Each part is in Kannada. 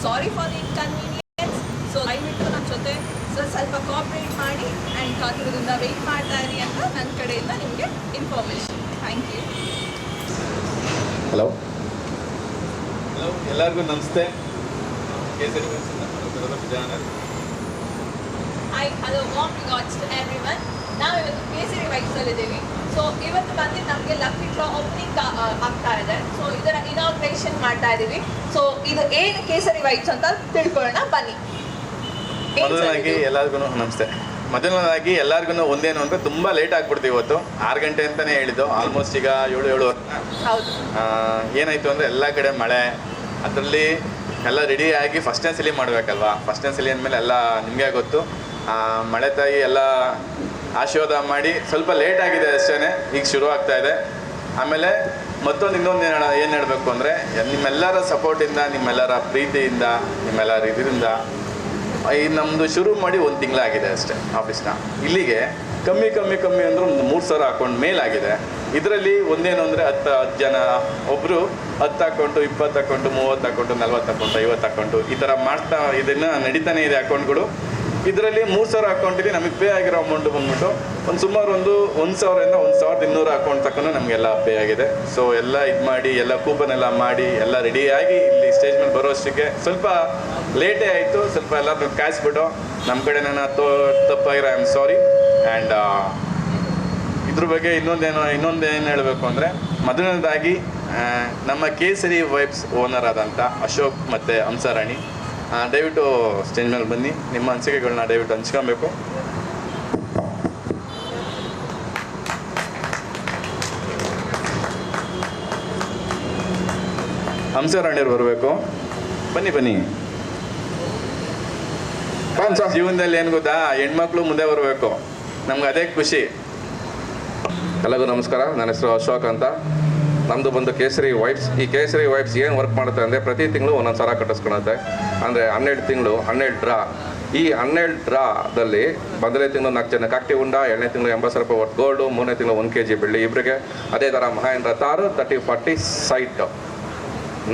Sorry for the inconvenience. So ದಯವಿಟ್ಟು ನಮ್ಮ ಜೊತೆ ಸ್ವಲ್ಪ ಕೋಆಪ್ರೇಟ್ ಮಾಡಿ ಆ್ಯಂಡ್ ಕಾತುರದಿಂದ ವೆಯ್ಟ್ ಮಾಡ್ತಾ ಇರಿ ಅಂತ ನನ್ನ ಕಡೆಯಿಂದ ನಿಮಗೆ ಇನ್ಫಾರ್ಮೇಷನ್. Thank you. ಹಲೋ ಎಲ್ಲರಿಗೂ ನಮಸ್ತೆ. Kesari hi, hello, warm regards to everyone. ನಾವು ಇವತ್ತು ಕೇಸರಿ ವೈಬ್ಸಲ್ಲಿ ಇದ್ದೀವಿ. ಸೊ ಇವತ್ತು ಬಂದು ನಮಗೆ ಲಕ್ಕಿ ಡ್ರಾ ಓಪನಿಂಗ್ ಆಗ್ತಾ ಇದೆ. ಸೊ ಇದರ ಇನಾಗ್ರೇಷನ್ ಮಾಡ್ತಾ ಇದ್ದೀವಿ. ಸೊ ಇದು ಏನು ಕೇಸರಿ ವೈಬ್ಸ್ ಅಂತ ತಿಳ್ಕೊಳ್ಳೋಣ ಬನ್ನಿ. ಮೊದಲನಾಗಿ ಎಲ್ಲರಿಗೂ ನಮಸ್ತೆ. ಮೊದಲನೇದಾಗಿ ಎಲ್ಲರಿಗೂ ಒಂದೇನು ಅಂದರೆ ತುಂಬ ಲೇಟ್ ಆಗ್ಬಿಡ್ತೀವಿ. ಇವತ್ತು 6 ಗಂಟೆ ಅಂತಲೇ ಹೇಳಿದ್ದು, ಆಲ್ಮೋಸ್ಟ್ ಈಗ 7-7 ಹೌದು. ಏನಾಯಿತು ಅಂದರೆ ಎಲ್ಲ ಕಡೆ ಮಳೆ, ಅದರಲ್ಲಿ ಎಲ್ಲ ರೆಡಿಯಾಗಿ ಫಸ್ಟ್ನೇ ಸಲ ಮಾಡಬೇಕಲ್ವಾ. ಫಸ್ಟ್ನೇ ಸಲ ಅಂದಮೇಲೆ ಎಲ್ಲ ನಿಮಗೆ ಗೊತ್ತು, ಮಳೆ ತಾಯಿ ಎಲ್ಲ ಆಶೀರ್ವಾದ ಮಾಡಿ ಸ್ವಲ್ಪ ಲೇಟ್ ಆಗಿದೆ ಅಷ್ಟೇ, ಈಗ ಶುರು ಆಗ್ತಾ ಇದೆ. ಆಮೇಲೆ ಇನ್ನೊಂದು ಏನು ಹೇಳಬೇಕು ಅಂದರೆ, ನಿಮ್ಮೆಲ್ಲರ ಸಪೋರ್ಟಿಂದ, ನಿಮ್ಮೆಲ್ಲರ ಪ್ರೀತಿಯಿಂದ, ನಿಮ್ಮೆಲ್ಲರ ಇದರಿಂದ ಈ ನಮ್ಮದು ಶುರು ಮಾಡಿ 1 ತಿಂಗಳಾಗಿದೆ ಅಷ್ಟೇ ಆಫೀಸ್ನ. ಇಲ್ಲಿಗೆ ಕಮ್ಮಿ ಅಂದರೆ ಒಂದು 3,000 ಅಕೌಂಟ್ ಮೇಲಾಗಿದೆ. ಇದರಲ್ಲಿ ಒಂದೇನು ಅಂದರೆ 10 ಜನ, ಒಬ್ಬರು 10 account, 20 account, 30 account, 40 account, 50 account ಈ ಥರ ಮಾಡ್ತಾ ಇದನ್ನು ನಡೀತಾನೆ ಇದೆ ಅಕೌಂಟ್ಗಳು. ಇದರಲ್ಲಿ 3,000 ಅಕೌಂಟಿಗೆ ನಮಗೆ ಪೇ ಆಗಿರೋ ಅಮೌಂಟು ಬಂದ್ಬಿಟ್ಟು ಸುಮಾರು 1,000ರಿಂದ 1,200 ಅಕೌಂಟ್ ತಕ್ಕೂ ನಮಗೆಲ್ಲ ಪೇ ಆಗಿದೆ. ಸೊ ಎಲ್ಲ ಇದು ಮಾಡಿ, ಎಲ್ಲ ಕೂಪನ್ ಎಲ್ಲ ಮಾಡಿ, ಎಲ್ಲ ರೆಡಿಯಾಗಿ ಇಲ್ಲಿ ಸ್ಟೇಜ್ ಮೇಲೆ ಬರೋಷ್ಟಕ್ಕೆ ಸ್ವಲ್ಪ ಲೇಟೇ ಆಯಿತು. ಸ್ವಲ್ಪ ಎಲ್ಲ ಕಾಯಿಸ್ಬಿಟ್ಟು ನಮ್ಮ ಕಡೆ ನಾನು ತಪ್ಪಾಗಿರೋ ಐ ಆಮ್ ಸಾರಿ. ಆ್ಯಂಡ್ ಇದ್ರ ಬಗ್ಗೆ ಇನ್ನೊಂದೇನು ಹೇಳಬೇಕು ಅಂದರೆ, ಮೊದಲನೇದಾಗಿ ನಮ್ಮ ಕೇಸರಿ ವೈಬ್ಸ್ ಓನರ್ ಆದಂಥ ಅಶೋಕ್ ಮತ್ತು ಹಂಸರಾಣಿ ದಯವಿಟ್ಟು ಸ್ಟೇಜ್ ಮೇಲೆ ಬನ್ನಿ, ನಿಮ್ಮ ಅನಿಸಿಕೆಗಳನ್ನ ದಯವಿಟ್ಟು ಹಂಚ್ಕೊಬೇಕು. ಹಂಸರಾಣಿಯವ್ರು ಬರಬೇಕು. ಬನ್ನಿ. ಜೀವನದಲ್ಲಿ ಏನು ಗೊತ್ತಾ, ಹೆಣ್ಮಕ್ಳು ಮುಂದೆ ಬರಬೇಕು, ನಮ್ಗೆ ಅದೇ ಖುಷಿ. ಎಲ್ಲರಿಗೂ ನಮಸ್ಕಾರ. ನನ್ನ ಹೆಸರು ಅಶೋಕ್ ಅಂತ. ನಮ್ಮದು ಬಂದು ಕೇಸರಿ ವೈಬ್ಸ್. ಈ ಕೇಸರಿ ವೈಬ್ಸ್ ಏನು ವರ್ಕ್ ಮಾಡುತ್ತೆ ಅಂದರೆ, ಪ್ರತಿ ತಿಂಗಳು ಒಂದೊಂದು ಸರ ಕಟ್ಟಿಸ್ಕೊಳುತ್ತೆ. ಅಂದರೆ 12 ತಿಂಗಳು 12 ಡ್ರಾ. ಈ 12 ಡ್ರಾದಲ್ಲಿ ಮೊದಲನೇ ತಿಂಗಳು 4 ಜನಕ್ಕೆ ಆಕ್ಟಿವ್ ಉಂಡ, 2ನೇ ತಿಂಗಳು 80,000 ರೂಪಾಯಿ ಒಟ್ಟು ಗೋಲ್ಡು, 3ನೇ ತಿಂಗಳು 1 kg ಬೆಳ್ಳಿ ಇಬ್ಬರಿಗೆ. ಅದೇ ಥರ ಮಹೇಂದ್ರ ತಾರು 30-40 ಸೈಟ್.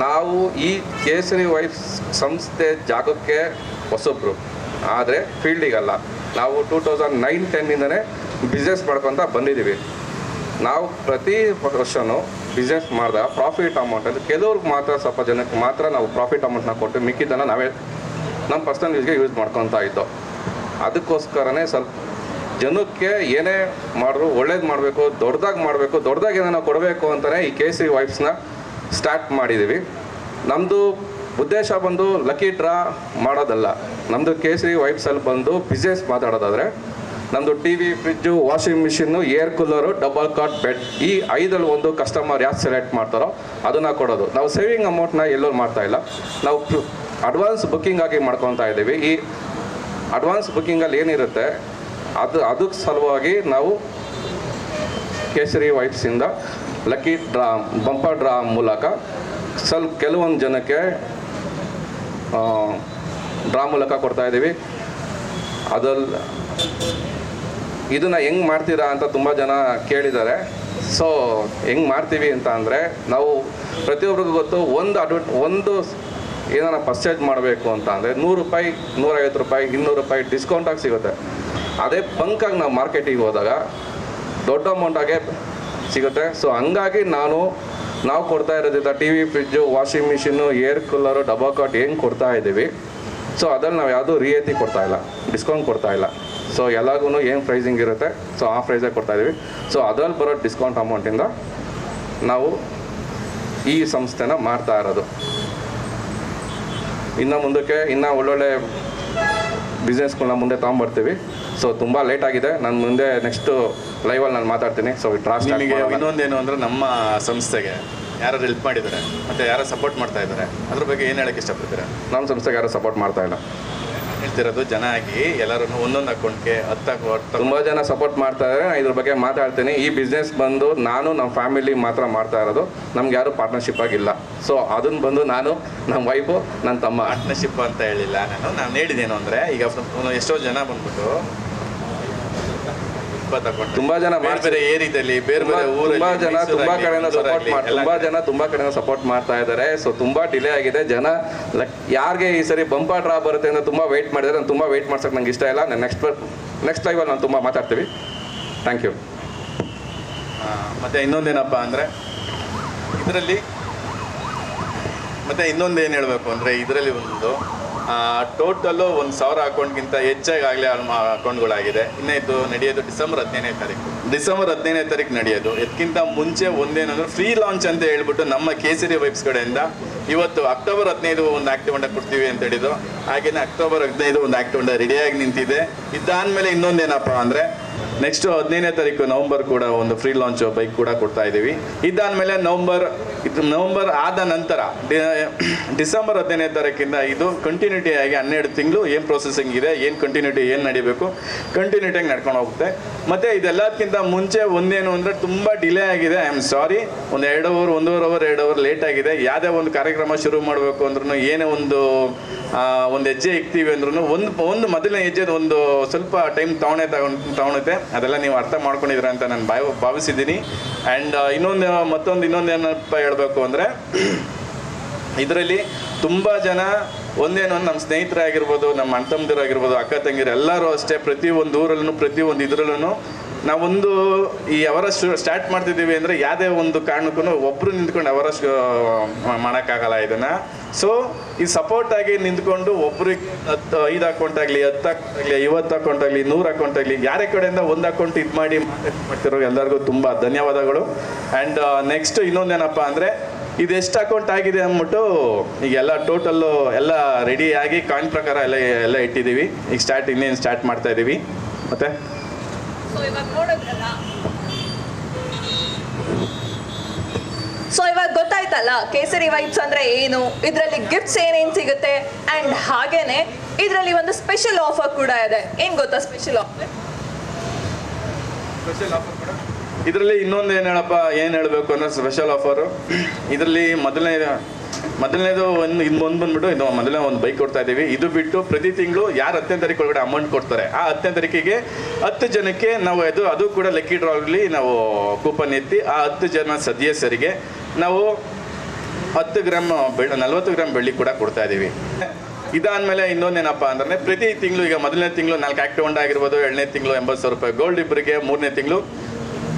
ನಾವು ಈ ಕೇಸರಿ ವೈಬ್ಸ್ ಸಂಸ್ಥೆ ಜಾಗಕ್ಕೆ ಹೊಸಬ್ರು, ಆದರೆ ಫೀಲ್ಡಿಗಲ್ಲ. ನಾವು 2009-10ಇಂದನೇ ಬಿಸ್ನೆಸ್ ಮಾಡ್ಕೊತ ಬಂದಿದ್ದೀವಿ. ನಾವು ಪ್ರತಿ ವರ್ಷವೂ ಬಿಸ್ನೆಸ್ ಮಾಡಿದಾಗ ಪ್ರಾಫಿಟ್ ಅಮೌಂಟಲ್ಲಿ ಕೆಲವ್ರಿಗೆ ಮಾತ್ರ, ಸ್ವಲ್ಪ ಜನಕ್ಕೆ ಮಾತ್ರ ನಾವು ಪ್ರಾಫಿಟ್ ಅಮೌಂಟ್ನ ಕೊಟ್ಟು ಮಿಕ್ಕಿದ್ದನ್ನು ನಾವೇ ನಮ್ಮ ಪರ್ಸನಲ್ ಯೂಸ್ಗೆ ಯೂಸ್ ಮಾಡ್ಕೊತಾ ಇದ್ದೋ. ಅದಕ್ಕೋಸ್ಕರನೇ ಸ್ವಲ್ಪ ಜನಕ್ಕೆ ಏನೇ ಮಾಡಿದ್ರು ಒಳ್ಳೇದು ಮಾಡಬೇಕು, ದೊಡ್ಡದಾಗಿ ಏನೋ ಕೊಡಬೇಕು ಅಂತಲೇ ಈ ಕೇಸರಿ ವೈಬ್ಸ್ನ ಸ್ಟಾರ್ಟ್ ಮಾಡಿದ್ದೀವಿ. ನಮ್ಮದು ಉದ್ದೇಶ ಬಂದು ಲಕ್ಕಿ ಡ್ರಾ ಮಾಡೋದಲ್ಲ. ನಮ್ಮದು ಕೇಸರಿ ವೈಬ್ಸಲ್ಲಿ ಬಂದು ಬಿಸ್ನೆಸ್ ಮಾತಾಡೋದಾದರೆ, ನಮ್ಮದು TV, fridge, washing machine, air cooler, double cot bed, ಈ 5ರಲ್ಲಿ ಒಂದು ಕಸ್ಟಮರ್ ಯಾರು ಸೆಲೆಕ್ಟ್ ಮಾಡ್ತಾರೋ ಅದನ್ನು ಕೊಡೋದು. ನಾವು ಸೇವಿಂಗ್ ಅಮೌಂಟ್ನ ಎಲ್ಲೂ ಮಾಡ್ತಾಯಿಲ್ಲ, ನಾವು ಅಡ್ವಾನ್ಸ್ ಬುಕ್ಕಿಂಗ್ ಆಗಿ ಮಾಡ್ಕೊತಾ ಇದ್ದೀವಿ. ಈ ಅಡ್ವಾನ್ಸ್ ಬುಕ್ಕಿಂಗಲ್ಲಿ ಏನಿರುತ್ತೆ ಅದಕ್ಕೆ ಸಲುವಾಗಿ ನಾವು ಕೇಸರಿ ವೈಬ್ಸಿಂದ ಲಕ್ಕಿ ಡ್ರಾ, ಬಂಪರ್ ಡ್ರಾ ಮೂಲಕ ಕೆಲವೊಂದು ಜನಕ್ಕೆ ಡ್ರಾ ಮೂಲಕ ಕೊಡ್ತಾಯಿದ್ದೀವಿ. ಇದನ್ನು ಹೆಂಗೆ ಮಾಡ್ತೀರಾ ಅಂತ ತುಂಬ ಜನ ಕೇಳಿದ್ದಾರೆ. ಸೊ ಹೆಂಗೆ ಮಾಡ್ತೀವಿ ಅಂತ ಅಂದರೆ, ನಾವು ಪ್ರತಿಯೊಬ್ಬರಿಗೂ ಗೊತ್ತು, ಒಂದು ಏನಾರ ಪರ್ಚೇಸ್ ಮಾಡಬೇಕು ಅಂತ ಅಂದರೆ 100 ರೂಪಾಯಿ, 150 ರೂಪಾಯಿ, 200 ರೂಪಾಯಿ ಡಿಸ್ಕೌಂಟಾಗಿ ಸಿಗುತ್ತೆ. ಅದೇ ಬಂಕಾಗಿ ನಾವು ಮಾರ್ಕೆಟಿಗೆ ಹೋದಾಗ ದೊಡ್ಡ ಅಮೌಂಟಾಗೆ ಸಿಗುತ್ತೆ. ಸೊ ಹಂಗಾಗಿ ನಾವು ಕೊಡ್ತಾ ಇರೋದ್ರಿಂದ TV, fridge, washing machine, air cooler, double cot ಹೆಂಗೆ ಕೊಡ್ತಾ ಇದ್ದೀವಿ, ಸೊ ಅದ್ರಲ್ಲಿ ನಾವು ಯಾವುದೂ ರಿಯಾಯಿತಿ ಕೊಡ್ತಾಯಿಲ್ಲ, ಡಿಸ್ಕೌಂಟ್ ಕೊಡ್ತಾಯಿಲ್ಲ. ಸೊ ಎಲ್ಲರಿಗೂ ಏನು ಪ್ರೈಸಿಂಗ್ ಇರುತ್ತೆ, ಸೊ ಆ ಪ್ರೈಸಾಗಿ ಕೊಡ್ತಾಯಿದ್ದೀವಿ. ಸೊ ಅದರಲ್ಲಿ ಬರೋ ಡಿಸ್ಕೌಂಟ್ ಅಮೌಂಟಿಂದ ನಾವು ಈ ಸಂಸ್ಥೆನ ಮಾಡ್ತಾ ಇರೋದು. ಇನ್ನು ಮುಂದಕ್ಕೆ ಒಳ್ಳೊಳ್ಳೆ ಬಿಸ್ನೆಸ್ಗಳನ್ನ ಮುಂದೆ ತೊಗೊಂಬರ್ತೀವಿ. ಸೊ ತುಂಬ ಲೇಟ್ ಆಗಿದೆ, ನಾನು ಮುಂದೆ ನೆಕ್ಸ್ಟು ಲೈವಲ್ಲಿ ನಾನು ಮಾತಾಡ್ತೀನಿ. ಸೊ ಟ್ರಾಸ್ಟ್ ನಿಮಗೆ ಇನ್ನೊಂದೇನು ಅಂದರೆ, ನಮ್ಮ ಸಂಸ್ಥೆಗೆ ಯಾರು ಹೆಲ್ಪ್ ಮಾಡಿದ್ದಾರೆ ಮತ್ತು ಯಾರು ಸಪೋರ್ಟ್ ಮಾಡ್ತಾ ಇದ್ದಾರೆ, ಅದ್ರ ಬಗ್ಗೆ ಏನು ಹೇಳೋಕ್ಕೆ ಇಷ್ಟಪಡ್ತೀರಾ? ನಮ್ಮ ಸಂಸ್ಥೆಗೆ ಯಾರು ಸಪೋರ್ಟ್ ಮಾಡ್ತಾ ಇಲ್ಲ. ಹೇಳ್ತಿರೋದು ಜನ ಆಗಿ ಎಲ್ಲರೂ ಒಂದೊಂದು ಅಕೌಂಟ್ಗೆ 10 ತುಂಬ ಜನ ಸಪೋರ್ಟ್ ಮಾಡ್ತಾ ಇದ್ದಾರೆ. ಇದ್ರ ಬಗ್ಗೆ ಮಾತಾಡ್ತೀನಿ. ಈ ಬಿಸ್ನೆಸ್ ಬಂದು ನಾನು ನಮ್ಮ ಫ್ಯಾಮಿಲಿ ಮಾತ್ರ ಮಾಡ್ತಾ ಇರೋದು, ನಮ್ಗೆ ಯಾರು ಪಾರ್ಟ್ನರ್ಶಿಪ್ ಆಗಿಲ್ಲ. ಸೊ ಅದನ್ನು ಬಂದು ನಾನು, ನಮ್ಮ ವೈಫು, ನನ್ನ ತಮ್ಮ. ಪಾರ್ಟ್ನರ್ಶಿಪ್ ಅಂತ ಹೇಳಿಲ್ಲ ನಾನು ಹೇಳಿದ್ದೇನು ಅಂದರೆ, ಈಗ ಎಷ್ಟೋ ಜನ ಬಂದ್ಬಿಟ್ಟು ಸ್ವಲ್ಪ ತಗೊಂಡು ತುಂಬಾ ಜನ ಬೇರೆ ಏರಿಯಾದಲ್ಲಿ ಬೇರೆ ಬೇರೆ ಊರಲ್ಲಿ ತುಂಬಾ ಜನ ತುಂಬಾ ಕಡೆಯಿಂದ ಮೈಸೂರಲ್ಲಿ ತುಂಬಾ ಕಡೆಯಿಂದ ಸಪೋರ್ಟ್ ಮಾಡ್ತಾ ಇದ್ದಾರೆ. ಸೊ ತುಂಬಾ ಡಿಲೇ ಆಗಿದೆ. ಜನ ಯಾರಿಗೆ ಈ ಸರಿ ಬಂಪರ್ ಡ್ರಾ ಬರುತ್ತೆ ಅಂತ ತುಂಬಾ ವೆಯ್ಟ್ ಮಾಡಿದ್ದಾರೆ. ನಾನು ತುಂಬಾ ವೆಯ್ಟ್ ಮಾಡ್ಸೋಕೆ ನಂಗೆ ಇಷ್ಟ ಇಲ್ಲ. ನಾನು ನೆಕ್ಸ್ಟ್ ಲೈವಲ್ಲಿ ನಾನು ತುಂಬ ಮಾತಾಡ್ತೀವಿ. Thank you. ಮತ್ತು ಇನ್ನೊಂದೇನಪ್ಪ ಅಂದರೆ ಇದರಲ್ಲಿ ಮತ್ತು ಇನ್ನೊಂದು ಏನು ಹೇಳಬೇಕು ಅಂದರೆ ಇದರಲ್ಲಿ ಒಂದು ಟೋಟಲ್ಲು 1,000 ಅಕೌಂಟ್ಗಿಂತ ಹೆಚ್ಚಾಗಿ ಆಗಲೇ ಅಕೌಂಟ್ಗಳಾಗಿದೆ. ಇನ್ನೇ ಇದು ನಡೆಯೋದು ಡಿಸೆಂಬರ್ 15ನೇ ತಾರೀಕು ನಡೆಯೋದು. ಇದಕ್ಕಿಂತ ಮುಂಚೆ ಒಂದೇನಂದ್ರೆ ಫ್ರೀ ಲಾಂಚ್ ಅಂತ ಹೇಳ್ಬಿಟ್ಟು ನಮ್ಮ ಕೇಸರಿ ವೈಬ್ಸ್ ಕಡೆಯಿಂದ ಇವತ್ತು ಅಕ್ಟೋಬರ್ 15 ಒಂದು ಆಕ್ಟಿವ್ ಹೊಂಡ ಕೊಡ್ತೀವಿ ಅಂತ ಹೇಳಿದ್ದು. ಹಾಗೆಯೇ ಅಕ್ಟೋಬರ್ 15 ಒಂದು ಆಕ್ಟಿವ್ ಹೊಂಡ ರೆಡಿಯಾಗಿ ನಿಂತಿದೆ. ಇದಾದಮೇಲೆ ಇನ್ನೊಂದೇನಪ್ಪ ಅಂದರೆ ನೆಕ್ಸ್ಟು 15ನೇ ತಾರೀಕು ನವಂಬರ್ ಕೂಡ ಒಂದು ಫ್ರೀ ಲಾಂಚ್ ಬೈಕ್ ಕೂಡ ಕೊಡ್ತಾ ಇದ್ದೀವಿ. ಇದಾದಮೇಲೆ ನವಂಬರ್ ಆದ ನಂತರ ಡಿಸೆಂಬರ್ 15ನೇ ತಾರೀಕಿಂದ ಇದು ಕಂಟಿನ್ಯೂಟಿ ಆಗಿ 12 ತಿಂಗಳು ಏನು ಪ್ರೊಸೆಸಿಂಗ್ ಇದೆ, ಏನು ಕಂಟಿನ್ಯೂಟಿ ಏನು ನಡಿಬೇಕು ಕಂಟಿನ್ಯೂಟಿಯಾಗಿ ನಡ್ಕೊಂಡು ಹೋಗುತ್ತೆ. ಮತ್ತು ಇದೆಲ್ಲದಕ್ಕಿಂತ ಮುಂಚೆ ಒಂದೇನು ಅಂದರೆ ತುಂಬ ಡಿಲೇ ಆಗಿದೆ. ಐ ಆಮ್ ಸಾರಿ. ಒಂದು 1.5 ಅವರ್ ಲೇಟ್ ಆಗಿದೆ. ಯಾವುದೇ ಒಂದು ಕಾರ್ಯಕ್ರಮ ಶುರು ಮಾಡಬೇಕು ಅಂದ್ರೂ ಏನೇ ಒಂದು ಹೆಜ್ಜೆ ಇಕ್ತೀವಿ ಅಂದ್ರೂ ಒಂದು ಮೊದಲನೇ ಹೆಜ್ಜೆ ಒಂದು ಸ್ವಲ್ಪ ಟೈಮ್ ತಗೊಳುತ್ತೆ. ಅದೆಲ್ಲ ನೀವು ಅರ್ಥ ಮಾಡ್ಕೊಂಡಿದ್ದೀರ ಅಂತ ನಾನು ಭಾವಿಸಿದ್ದೀನಿ. ಆ್ಯಂಡ್ ಇನ್ನೊಂದೇನಪ್ಪ ಹೇಳಬೇಕು ಅಂದರೆ ಇದರಲ್ಲಿ ತುಂಬ ಜನ ಒಂದೇನೋ ನಮ್ಮ ಸ್ನೇಹಿತರಾಗಿರ್ಬೋದು, ನಮ್ಮ ಅಣ್ಣ ತಮ್ಮದಿರಾಗಿರ್ಬೋದು, ಅಕ್ಕ ತಂಗಿರು ಎಲ್ಲರೂ ಅಷ್ಟೇ ಪ್ರತಿಯೊಂದು ಊರಲ್ಲೂ ಪ್ರತಿಯೊಂದು ಇದರಲ್ಲೂ ನಾವೊಂದು ಈ ಅವರೆಸ್ಟ್ ಸ್ಟಾರ್ಟ್ ಮಾಡ್ತಿದ್ದೀವಿ ಅಂದರೆ ಯಾವುದೇ ಒಂದು ಕಾರಣಕ್ಕೂ ಒಬ್ಬರು ನಿಂತ್ಕೊಂಡು ಅವರೆಸ್ಟ್ ಮಾಡೋಕ್ಕಾಗಲ್ಲ ಇದನ್ನು. ಸೊ ಈ ಸಪೋರ್ಟಾಗಿ ನಿಂತ್ಕೊಂಡು ಒಬ್ರಿಗೆ 5 ಅಕೌಂಟ್ ಆಗಲಿ 10 ಅಕೌಂಟ್ ಆಗಲಿ 50 ಅಕೌಂಟ್ ಆಗಲಿ 100 ಅಕೌಂಟ್ ಆಗಲಿ ಯಾರೇ ಕಡೆಯಿಂದ ಒಂದು ಅಕೌಂಟ್ ಇದು ಮಾಡ್ತಿರೋ ಎಲ್ಲರಿಗೂ ತುಂಬ ಧನ್ಯವಾದಗಳು. ಆ್ಯಂಡ್ ನೆಕ್ಸ್ಟ್ ಇನ್ನೊಂದೇನಪ್ಪ ಅಂದರೆ ಇದೆಷ್ಟು ಅಕೌಂಟ್ ಆಗಿದೆ ಅಂದ್ಬಿಟ್ಟು ಈಗೆಲ್ಲ ಟೋಟಲ್ಲು ಎಲ್ಲ ರೆಡಿ ಆಗಿ ಕಾಯಿನ್ ಪ್ರಕಾರ ಎಲ್ಲ ಇಟ್ಟಿದ್ದೀವಿ. ಈಗ ಇನ್ನೇನು ಸ್ಟಾರ್ಟ್ ಮಾಡ್ತಾ ಇದ್ದೀವಿ. ಮತ್ತೆ ಸೊ ಇವಾಗ ಗೊತ್ತಾಯ್ತಲ್ಲ ಕೇಸರಿ ವೈಬ್ಸ್ ಅಂದ್ರೆ ಏನು, ಇದರಲ್ಲಿ ಗಿಫ್ಟ್ಸ್ ಏನೇನು ಸಿಗುತ್ತೆ, ಅಂಡ್ ಹಾಗೇನೆ ಇದರಲ್ಲಿ ಒಂದು ಸ್ಪೆಷಲ್ ಆಫರ್ ಕೂಡ ಇದೆ. ಏನ್ ಗೊತ್ತಾ ಸ್ಪೆಷಲ್ ಆಫರ್? ಇದರಲ್ಲಿ ಇನ್ನೊಂದು ಏನು ಹೇಳಬೇಕು ಅಂದ್ರೆ ಸ್ಪೆಷಲ್ ಆಫರು ಇದರಲ್ಲಿ ಮೊದಲನೇದು ಒಂದು ಬಂದ್ಬಿಟ್ಟು ಇದು ಮೊದಲನೇ ಒಂದು ಬೈಕ್ ಕೊಡ್ತಾ ಇದ್ದೀವಿ. ಇದು ಬಿಟ್ಟು ಪ್ರತಿ ತಿಂಗಳು ಯಾರು 10ನೇ ತಾರೀಕು ಒಳಗಡೆ ಅಮೌಂಟ್ ಕೊಡ್ತಾರೆ ಆ 10ನೇ ತಾರೀಕಿಗೆ 10 ಜನಕ್ಕೆ ನಾವು ಅದು ಕೂಡ ಲಕ್ಕಿ ಡ್ರಾಗಲ್ಲಿ ನಾವು ಕೂಪನ್ ಎತ್ತಿ ಆ 10 ಜನ ಸದಸ್ಯರಿಗೆ ನಾವು 10 ಗ್ರಾಮ್ 40 ಗ್ರಾಮ್ ಬೆಳ್ಳಿ ಕೂಡ ಕೊಡ್ತಾ ಇದ್ದೀವಿ. ಇದಾದಮೇಲೆ ಇನ್ನೊಂದೇನಪ್ಪ ಅಂದ್ರೆ ಪ್ರತಿ ತಿಂಗಳು ಈಗ ಮೊದಲನೇ ತಿಂಗಳು 4 ಆಕ್ಟಿವ್ ಹೊಂಡ ಆಗಿರ್ಬೋದು, 2ನೇ ತಿಂಗಳು 80,000 ರೂಪಾಯಿ ಗೋಲ್ಡ್ ಇಬ್ಬರಿಗೆ, 3ನೇ ತಿಂಗಳು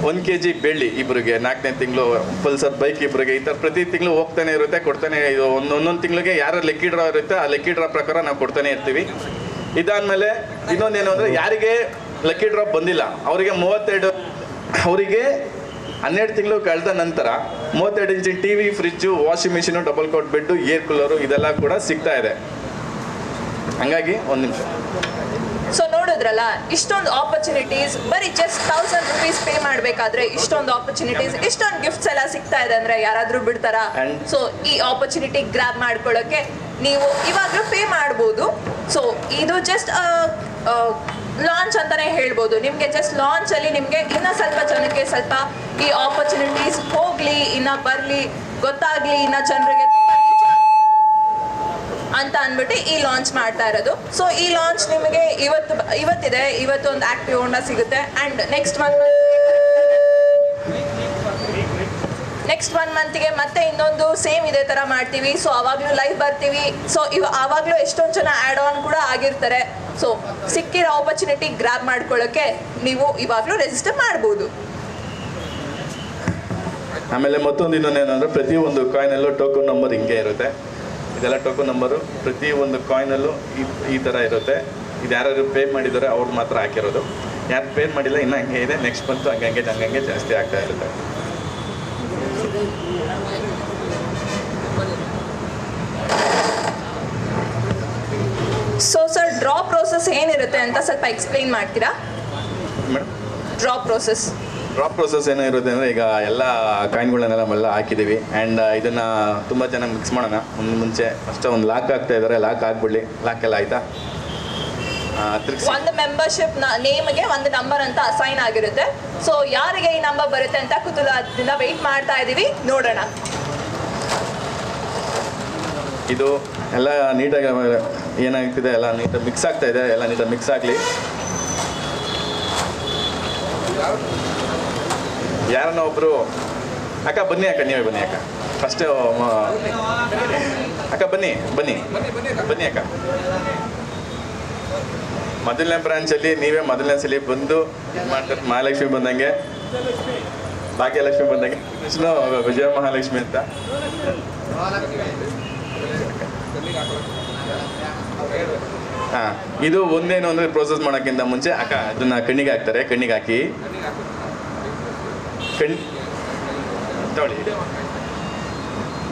1 kg ಬೆಳ್ಳಿ ಇಬ್ಬರಿಗೆ, 4ನೇ ತಿಂಗಳು ಪಲ್ಸರ್ ಬೈಕ್ ಇಬ್ಬರಿಗೆ. ಈ ಥರ ಪ್ರತಿ ತಿಂಗಳು ಹೋಗ್ತಾನೆ ಇರುತ್ತೆ, ಕೊಡ್ತಾನೆ. ಇದು ಒಂದೊಂದು ತಿಂಗಳಿಗೆ ಯಾರು ಲೆಕ್ಕಿ ಡ್ರಾ ಇರುತ್ತೆ ಆ ಲೆಕ್ಕಿ ಡ್ರಾ ಪ್ರಕಾರ ನಾವು ಕೊಡ್ತಾನೆ ಇರ್ತೀವಿ. ಇದಾದಮೇಲೆ ಇನ್ನೊಂದೇನು ಅಂದರೆ ಯಾರಿಗೆ ಲಕ್ಕಿ ಡ್ರಾಪ್ ಬಂದಿಲ್ಲ ಅವರಿಗೆ 12 ತಿಂಗಳು ಕಳೆದ ನಂತರ 32 ಇಂಚಿನ TV, fridge, washing machine, double cot bed, air cooler ಇದೆಲ್ಲ ಕೂಡ ಸಿಗ್ತಾ ಇದೆ. ಹಂಗಾಗಿ ಒಂದು ನಿಮಿಷ. ಸೊ ನೋಡಿದ್ರಲ್ಲ, ಇಷ್ಟೊಂದು ಆಪರ್ಚುನಿಟೀಸ್ ಬರೀ ಜಸ್ಟ್ 1000 ರೂಪೀಸ್ ಪೇ ಮಾಡಬೇಕಾದ್ರೆ ಇಷ್ಟೊಂದು ಆಪರ್ಚುನಿಟೀಸ್, ಇಷ್ಟೊಂದು ಗಿಫ್ಟ್ಸ್ ಎಲ್ಲ ಸಿಗ್ತಾ ಇದೆ ಅಂದ್ರೆ ಯಾರಾದ್ರೂ ಬಿಡ್ತಾರಾ? ಸೊ ಈ ಆಪರ್ಚುನಿಟಿ ಗ್ರಾಬ್ ಮಾಡ್ಕೊಳ್ಳೋಕೆ ನೀವು ಇವಾಗಲೂ ಪೇ ಮಾಡ್ಬೋದು. ಸೊ ಇದು ಜಸ್ಟ್ ಲಾಂಚ್ ಅಂತಾನೆ ಹೇಳ್ಬೋದು. ನಿಮಗೆ ಜಸ್ಟ್ ಲಾಂಚ್ ಅಲ್ಲಿ ನಿಮಗೆ ಇನ್ನ ಸ್ವಲ್ಪ ಜನಕ್ಕೆ ಸ್ವಲ್ಪ ಈ ಆಪರ್ಚುನಿಟೀಸ್ ಹೋಗ್ಲಿ, ಇನ್ನ ಬರ್ಲಿ, ಗೊತ್ತಾಗ್ಲಿ, ಇನ್ನ ಜನರಿಗೆ ಅಂತ ಅಂದ್ಬಿಟ್ಟು ಈ ಲಾಂಚ್ ಮಾಡ್ತಾ ಇರೋದು. ಸೊ ಈ ಲಾಂಚ್ ನಿಮಗೆ ಇವತ್ತಿದೆ. ಇವತ್ತು ಒಂದು ಆಕ್ಟಿವ್ ಹೋಂಡಾ ಸಿಗುತ್ತೆ. ಅಂಡ್ ನೆಕ್ಸ್ಟ್ 1 ಮಂತ್ಗೆ ಮತ್ತೆ ಇನ್ನೊಂದು ಸೇಮ್ ಇದೇ ತರ ಮಾಡ್ತೀವಿ. ಸೊ ಅವಾಗ್ಲೂ ಲೈವ್ ಬರ್ತೀವಿ. ಸೊ ಆವಾಗ್ಲೂ ಎಷ್ಟೊಂದು ಜನ ಆ್ಯಡ್ ಆನ್ ಕೂಡ ಆಗಿರ್ತಾರೆ. ಸೊ ಸಿಕ್ಕಿರೋ ಆಪರ್ಚುನಿಟಿ ಗ್ರಾಬ್ ಮಾಡ್ಕೊಳ್ಳೋಕೆ ನೀವು ಇವಾಗ್ಲೂ ರಿಜಿಸ್ಟರ್ ಮಾಡ್ಬೋದು. ಆಮೇಲೆ ಮತ್ತೊಂದು ಇನ್ನೊಂದೇನಂದ್ರೆ ಪ್ರತಿಯೊಂದು ಕಾಯಿನಲ್ಲೂ ಟೋಕನ್ ನಂಬರ್ ಹಿಂಗೆ ಇರುತ್ತೆ. ಇದೆಲ್ಲ ಟೋಕನ್ ನಂಬರು ಪ್ರತಿ ಒಂದು ಕಾಯಿನಲ್ಲೂ ಈ ಥರ ಇರುತ್ತೆ. ಇದು ಯಾರು ಪೇ ಮಾಡಿದ್ದಾರೆ ಅವ್ರು ಮಾತ್ರ ಹಾಕಿರೋದು. ಯಾರು ಪೇ ಮಾಡಿಲ್ಲ ಇನ್ನೂ ಹಂಗೆ ಇದೆ. ನೆಕ್ಸ್ಟ್ ಬಂತು ಹಂಗಂಗೆ ಜಾಸ್ತಿ ಆಗ್ತಾ ಇರುತ್ತೆ. ಸೊ ಸರ್, ಡ್ರಾ ಪ್ರೋಸೆಸ್ ಏನಿರುತ್ತೆ ಅಂತ ಸ್ವಲ್ಪ ಎಕ್ಸ್ಪ್ಲೈನ್ ಮಾಡ್ತೀರಾ? ಮೇಡಮ್, ಡ್ರಾ ಪ್ರೋಸೆಸ್ ಏನೋ ಇರುತ್ತೆ ಅಂದರೆ ಈಗ ಎಲ್ಲ ಕಾಯಿನ್ಗಳನ್ನೆಲ್ಲ ಹಾಕಿದ್ದೀವಿ. ಆ್ಯಂಡ್ ಇದನ್ನು ತುಂಬ ಜನ ಮಿಕ್ಸ್ ಮಾಡೋಣ. ಮುಂಚೆ ಫಸ್ಟ್ ಒಂದು ಲಾಕ್ ಆಗ್ತಾ ಇದ್ದಾರೆ. ಲಾಕ್ ಆಗಿಬಿಡಲಿ. ಲಾಕ್ ಎಲ್ಲ ಆಯಿತಾ? ಒಂದು ಮೆಂಬರ್ಶಿಪ್ ನೇಮ್ಗೆ ಒಂದು ನಂಬರ್ ಅಂತ ಅಸೈನ್ ಆಗಿರುತ್ತೆ. ಸೊ ಯಾರಿಗೆ ಈ ನಂಬರ್ ಬರುತ್ತೆ ಅಂತ ಕುತೂಹಲದಿಂದ ವೆಯ್ಟ್ ಮಾಡ್ತಾ ಇದ್ದೀವಿ. ನೋಡೋಣ. ಇದು ಎಲ್ಲ ನೀಟಾಗಿ ಏನಾಗ್ತಿದೆ, ಎಲ್ಲ ನೀಟಾಗಿ ಮಿಕ್ಸ್ ಆಗ್ತಾ ಇದೆ. ಎಲ್ಲ ನೀಟಾಗಿ ಮಿಕ್ಸ್ ಆಗಲಿ. ಯಾರನ್ನ ಒಬ್ಬರು ಅಕ್ಕ ಬನ್ನಿ ಅಕ್ಕ, ನೀವೇ ಬನ್ನಿ ಅಕ್ಕ. ಫಸ್ಟು ಅಕ್ಕ ಬನ್ನಿ ಬನ್ನಿ ಬನ್ನಿ ಅಕ್ಕ. ಮೊದಲನೇ ಬ್ರಾಂಚಲ್ಲಿ ನೀವೇ ಮೊದಲನೇ ಸಲ ಬಂದು ಮಾಡ್ತಾರೆ. ಮಹಾಲಕ್ಷ್ಮಿ ಬಂದಂಗೆ, ಭಾಗ್ಯಲಕ್ಷ್ಮಿ ಬಂದಂಗೆ, ಕೃಷ್ಣ ವಿಜಯ ಮಹಾಲಕ್ಷ್ಮಿ ಅಂತ. ಹಾಂ, ಇದು ಒಂದೇನು ಅಂದರೆ ಪ್ರೋಸೆಸ್ ಮಾಡೋಕ್ಕಿಂತ ಮುಂಚೆ ಅಕ್ಕ ಇದನ್ನ ಕಣ್ಣಿಗೆ ಹಾಕ್ತಾರೆ. ಕಣ್ಣಿಗೆ ಹಾಕಿ ತಗೊಳ್ಳಿ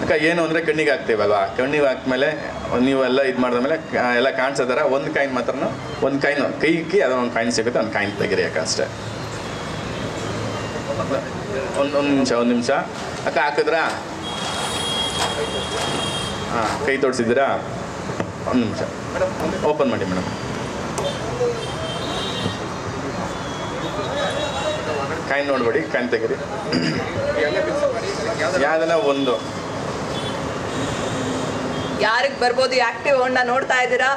ಅಕ್ಕ. ಏನು ಅಂದರೆ ಕಣ್ಣಿಗೆ ಹಾಕ್ತೀವಲ್ವಾ, ಕಣ್ಣಿಗೆ ಹಾಕ್ಮೇಲೆ ನೀವೆಲ್ಲ ಇದು ಮಾಡಿದ್ಮೇಲೆ ಎಲ್ಲ ಕಾಣಿಸೋದಾರ ಒಂದು ಕಾಯಿನ್ ಮಾತ್ರ, ಒಂದು ಕಾಯಿನು ಕೈಗೆ ಅದೊಂದು ಕಾಯಿನ್ ಸಿಗುತ್ತೆ, ಒಂದು ಕಾಯಿನ್ ತೆಗೀರಿ ಅಕ್ಕ ಅಷ್ಟೇ. ಒಂದು ನಿಮಿಷ ಅಕ್ಕ. ಹಾಕಿದ್ರಾ? ಹಾಂ, ಕೈ ತೋರಿಸಿದ್ದೀರಾ? ಒಂದು ನಿಮಿಷ ಓಪನ್ ಮಾಡಿ ಮೇಡಮ್. ಕಾಯಿನ್ ನೋಡ್ಬೇಡಿ, ಕಾಯಿನ್ ತೆಗೀರಿ. ಯಾವ್ದನ್ನ ಒಂದು ಯಾರಿಗೆ ಬರ್ಬೋದು ಆಕ್ಟಿವ್ ಹೋಂಡಾ ನೋಡ್ತಾ ಇದ್ದೀರಾ?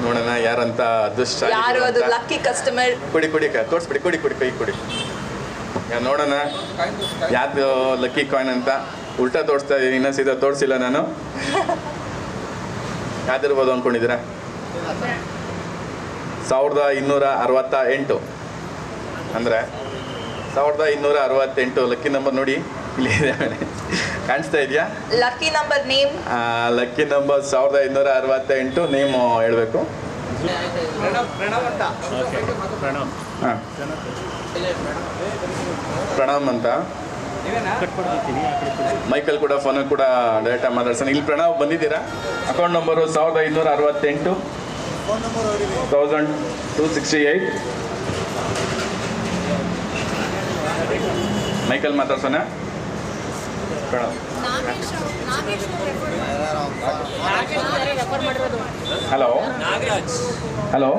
ನೋಡೋಣ ಯಾರಂತ ಅದೃಷ್ಟ ಯಾರು ಅದು ಲಕ್ಕಿ ಕಸ್ಟಮರ್. ಕೊಡಿ ತೋರಿಸ್ಬಿಡಿ, ಕೊಡಿ ಕೈ ಕೊಡಿ. ನೋಡೋಣ ಯಾವ್ದು ಲಕ್ಕಿ ಕಾಯಿನ್ ಅಂತ. ಉಲ್ಟಾ ತೋರಿಸ್ತಾ ಇದ್ದೀನಿ, ಇನ್ನೂ ಸೀದಾ ತೋರಿಸಿಲ್ಲ ನಾನು. ಯಾವ್ದಿರ್ಬೋದು ಅಂದ್ಕೊಂಡಿದ್ದೀರಾ? 1268 ಅಂದರೆ 1268 ಲಕ್ಕಿ ನಂಬರ್ ನೋಡಿ ಇಲ್ಲಿ ಕಾಣಿಸ್ತಾ ಇದೆಯಾ? Lucky number name? Lucky number 1268 name ಹೇಳಬೇಕು. ಹಾಂ, ಪ್ರಣಮ್ ಅಂತ. ಮೈಕಲ್ ಕೂಡ ಫೋನಲ್ಲಿ ಕೂಡ ಡೈರೆಕ್ಟಾಗಿ ಮಾತಾಡ್ಸೋಣ. ಇಲ್ಲಿ ಪ್ರಣವ್ ಬಂದಿದ್ದೀರಾ? Account number 1568 1268. ಮೈಕಲ್ ಮಾತಾಡ್ಸೋಣ. ಪ್ರಣವ್. ಹಲೋ ಹಲೋ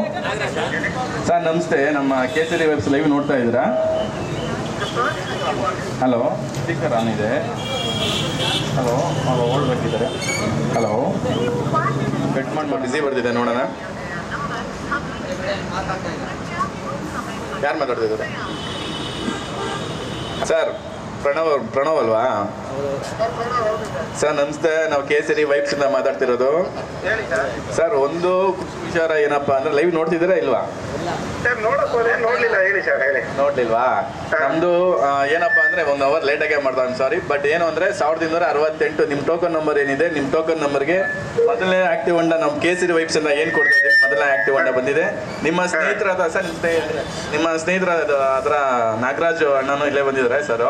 ಸರ್, ನಮಸ್ತೆ. ನಮ್ಮ ಕೇಸರಿ ವೆಬ್ಸ್ ಲೈವ್ ನೋಡ್ತಾ ಇದ್ದೀರಾ? ಹಲೋ, ಸ್ಪೀಕರ್ ಆನ್ ಇದೆ. ಹಲೋ, ಓಡ್ಬೇಕಿದ್ದಾರೆ. ಹಲೋ, ಕಟ್ ಮಾಡಿ ಬಿಸಿ ಬರ್ತಿದೆ, ನೋಡೋಣ ಯಾರು ಮಾತಾಡ್ತಿದ್ದಾರೆ. ಸರ್, ಪ್ರಣವ್ ಅಲ್ವಾ ಸರ್? ನಮಸ್ತೆ, ನಾವು ಕೇಸರಿ ವೈಬ್ಸಿಂದ ಮಾತಾಡ್ತಿರೋದು. ಸರ್, ಒಂದು ವಿಚಾರ ಏನಪ್ಪ ಅಂದ್ರೆ, ಲೈವ್ ನೋಡ್ತಿದ್ದೀರಾ ಇಲ್ವಾ? ನೋಡ್ಲಿಲ್ವಾ? ನಮ್ದು ಏನಪ್ಪ ಅಂದ್ರೆ 1 ಅವರ್ ಲೇಟಾಗೆ ಮಾಡ್ತಾ, ಸಾರಿ. ಬಟ್ ಏನು ಅಂದ್ರೆ 1268 ನಿಮ್ಮ ಟೋಕನ್ ನಂಬರ್ ಏನಿದೆ, ನಿಮ್ಮ ಟೋಕನ್ ನಂಬರ್ಗೆ ಮೊದಲನೇ ಆಕ್ಟಿವ್ ಹೊಂಡ ನಮ್ಮ ಕೇಸರಿ ವೈಬ್ಸ್ ಇಂದ ಏನು ಕೊಡ್ತಾ ಇದ್ದೀವಿ, ಮೊದಲನೇ ಆಕ್ಟಿವ್ ಹೊಂಡ ಬಂದಿದೆ. ನಿಮ್ಮ ಸ್ನೇಹಿತರಾದ ಸರ್, ನಿಮ್ಮ ಸ್ನೇಹಿತರ ಅದರ ನಾಗರಾಜ್ ಅಣ್ಣನೂ ಇಲ್ಲೇ ಬಂದಿದ್ದಾರೆ ಸರ್.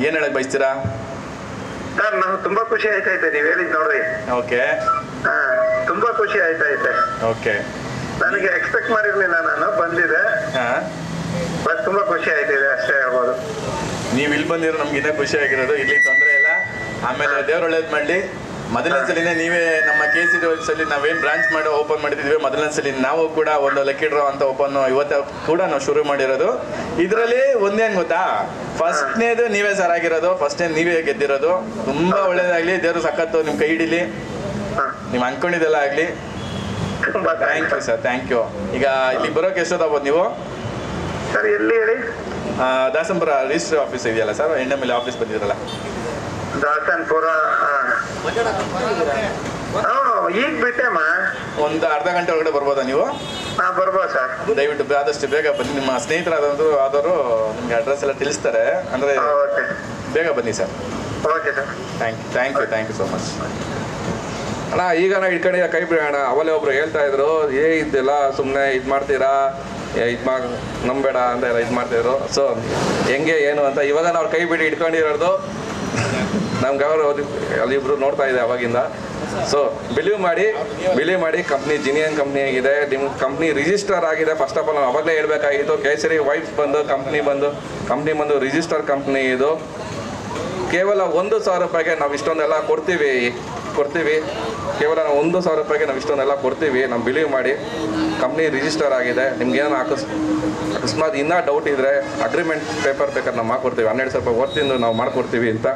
ಏನ್ ಹೇಳಕ್ ಬಯಸ್ತೀರಾ? ಸರ್, ನಾವು ತುಂಬಾ ಖುಷಿ ಆಯ್ತೈತೆ ನೀವ್ ಹೇಳಿದ್ ನೋಡ್ರಿ. ಓಕೆ, ತುಂಬಾ ಖುಷಿ ಆಯ್ತೈತೆ. ಓಕೆ, ನನಗೆ ಎಕ್ಸ್ಪೆಕ್ಟ್ ಮಾಡಿರ್ಲಿಲ್ಲ, ನಾನು ಬಂದಿದೆ. ಬಟ್ ತುಂಬಾ ಖುಷಿ ಆಯ್ತಿದೆ ಅಷ್ಟೇ ಹೇಳ್ಬೋದು. ನೀವು ಇಲ್ಲಿ ಬಂದಿರೋ ನಮ್ಗೆ ಇನ್ನೂ ಖುಷಿ ಆಗಿರೋದು. ಇಲ್ಲಿ ತೊಂದರೆ ಇಲ್ಲ. ಆಮೇಲೆ ದೇವ್ರು ಒಳ್ಳೇದು ಮಾಡಲಿ. ಮೊದಲನೇ ಸಲಿನೇ ನೀವೇ ನಮ್ಮ ಕೇಸರಿ ವೈಬ್ಸಲ್ಲಿ ನಾವೇನು ಬ್ರಾಂಚ್ ಮಾಡಿ ಓಪನ್ ಮಾಡಿದ್ವಿ, ಮೊದಲನೇ ಸಲ ನಾವು ಕೂಡ ಒಂದು ಲಕ್ಕಿ ಡ್ರಾ ಅಂತ ಓಪನ್ ಇವತ್ತು ಕೂಡ ನಾವು ಶುರು ಮಾಡಿರೋದು. ಇದರಲ್ಲಿ ಒಂದೇನು ಗೊತ್ತಾ, ಫಸ್ಟ್ನೇದು ನೀವೇ ಸರ್ ಆಗಿರೋದು, ಫಸ್ಟ್ನೇ ನೀವೇ ಗೆದ್ದಿರೋದು. ತುಂಬಾ ಒಳ್ಳೇದಾಗ್ಲಿ, ದೇವ್ರು ಸಖತ್ತು ನಿಮ್ಮ ಕೈ ಹಿಡೀಲಿ, ನೀವು ಅನ್ಕೊಂಡಿದ್ದೆಲ್ಲ ಆಗಲಿ. Thank you sir, thank you. ಈಗ ಇಲ್ಲಿ ಬರೋಕೆ ಎಷ್ಟೊತ್ತಾಗ್ಬೋದು ನೀವು? ಸರ್, ಎಲ್ಲಿ ಹೇಳಿ? ದಾಸಂಪುರ ರಿಜಿಸ್ಟ್ರಿ ಆಫೀಸ್ ಇದೆಯಲ್ಲ ಸರ್, NML ಆಫೀಸ್ ಬಂದಿರಲ್ಲ, ದಾಸನ್ಪುರ. ಈಗ ಬಿಟ್ಟೆಮ್ಮ. ಒಂದು ಅರ್ಧ ಗಂಟೆ ಒಳಗಡೆ ಬರ್ಬೋದಾ ನೀವು? ಬರ್ಬೋದು ಸರ್. ದಯವಿಟ್ಟು ಆದಷ್ಟು ಬೇಗ ಬನ್ನಿ. ನಿಮ್ಮ ಆದವರು ನಿಮ್ಗೆ ಅಡ್ರೆಸ್ ಎಲ್ಲ ತಿಳಿಸ್ತಾರೆ, ಅಂದರೆ ಬೇಗ ಬನ್ನಿ sir. Okay sir, thank you so much. ಅಣ್ಣ, ಈಗ ನಾವು ಇಟ್ಕೊಂಡಿದ್ದ ಕೈ ಬಿಡೋಣ. ಅವಲೇ ಒಬ್ರು ಹೇಳ್ತಾ ಇದ್ರು, ಇದೆಲ್ಲ ಸುಮ್ಮನೆ ಇದು ಮಾಡ್ತೀರಾ, ನಂಬೇಡ ಅಂತ ಎಲ್ಲ ಇದು ಮಾಡ್ತಿದ್ರು. ಸೊ ಹೆಂಗೆ ಏನು ಅಂತ ಇವಾಗ ನಾವು ಕೈ ಬಿಡಿ ಇಟ್ಕೊಂಡಿರೋದು ನಮ್ಗೆ ಅವರು ಅಲ್ಲಿಬ್ರು ನೋಡ್ತಾ ಇದೆ ಅವಾಗಿಂದ. ಸೊ ಬಿಲೀವ್ ಮಾಡಿ ಕಂಪ್ನಿ ಜಿನಿಯನ್ ಕಂಪ್ನಿ ಆಗಿದೆ. ನಿಮ್ಮ ಕಂಪ್ನಿ ರಿಜಿಸ್ಟರ್ ಆಗಿದೆ. ಫಸ್ಟ್ ಆಫ್ ಆಲ್ ನಾವು ಅವಾಗಲೇ ಹೇಳಬೇಕಾಗಿತ್ತು. ಕೇಸರಿ ವೈಬ್ಸ್ ಬಂದು ಕಂಪ್ನಿ ಬಂದು ರಿಜಿಸ್ಟರ್ ಕಂಪ್ನಿ. ಇದು ಕೇವಲ 1,000 ರೂಪಾಯಿಗೆ ನಾವು ಇಷ್ಟೊಂದೆಲ್ಲ ಕೊಡ್ತೀವಿ. ಕೇವಲ 1,000 ರೂಪಾಯಿಗೆ ನಾವು ಇಷ್ಟೊಂದೆಲ್ಲ ಕೊಡ್ತೀವಿ. ನಾವು ಬಿಲೀವ್ ಮಾಡಿ, ಕಂಪ್ನಿ ರಿಜಿಸ್ಟರ್ ಆಗಿದೆ. ನಿಮ್ಗೇನೋ ಅಕಸ್ಮಾತ್ ಇನ್ನೂ ಡೌಟ್ ಇದ್ದರೆ ಅಗ್ರಿಮೆಂಟ್ ಪೇಪರ್ ಬೇಕಾದ್ರೆ ನಾವು ಮಾಡ್ಕೊಡ್ತೀವಿ. 12,000 ರೂಪಾಯಿ ಹೊರ್ತಿಂದು ನಾವು ಮಾಡ್ಕೊಡ್ತೀವಿ ಅಂತ.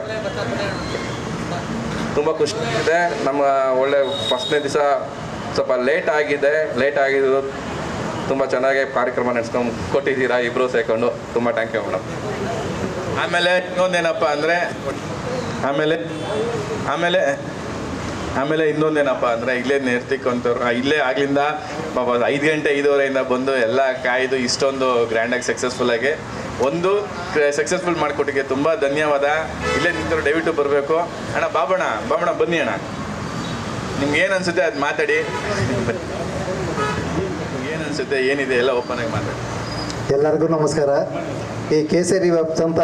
ತುಂಬ ಖುಷಿ ಇದೆ. ನಮ್ಮ ಒಳ್ಳೆ ಫಸ್ಟ್ನೇ ದಿವಸ ಸ್ವಲ್ಪ ಲೇಟ್ ಆಗಿದ್ದು ತುಂಬ ಚೆನ್ನಾಗಿ ಕಾರ್ಯಕ್ರಮ ನಡೆಸ್ಕೊಂಡು ಕೊಟ್ಟಿದ್ದೀರಾ ಇಬ್ಬರು ಸೇರಿಕೊಂಡು. ತುಂಬ ಥ್ಯಾಂಕ್ ಯು ಮೇಡಮ್. ಆಮೇಲೆ ಇನ್ನೊಂದೇನಪ್ಪ ಅಂದರೆ ಆಮೇಲೆ ಇನ್ನೊಂದೇನಪ್ಪ ಅಂದರೆ ಇಲ್ಲೇ ನೇರ್ತಿಕ್ಕಂಥವ್ರು ಇಲ್ಲೇ ಆಗ್ಲಿಂದ 5 ಗಂಟೆ 5:15 ಬಂದು ಎಲ್ಲ ಕಾಯ್ದು ಇಷ್ಟೊಂದು ಗ್ರ್ಯಾಂಡಾಗಿ ಸಕ್ಸಸ್ಫುಲ್ಲಾಗಿ ಒಂದು ಸಕ್ಸಸ್ಫುಲ್ ಮಾಡಿಕೊಟ್ಟಿಗೆ ತುಂಬ ಧನ್ಯವಾದ. ಇಲ್ಲೇ ನಿಂತರು ದಯವಿಟ್ಟು ಬರಬೇಕು. ಅಣ್ಣ ಬಾಬಣ್ಣ ಬನ್ನಿ ಅಣ್ಣ, ನಿಮ್ಗೆ ಏನು ಅನಿಸುತ್ತೆ ಅದು ಮಾತಾಡಿ. ಏನು ಅನಿಸುತ್ತೆ ಏನಿದೆ ಎಲ್ಲ ಓಪನ್ ಆಗಿ ಮಾತಾಡಿ. ಎಲ್ಲರಿಗೂ ನಮಸ್ಕಾರ. ಈ ಕೇಸರಿ ವೆಬ್ಸ್ ಅಂತ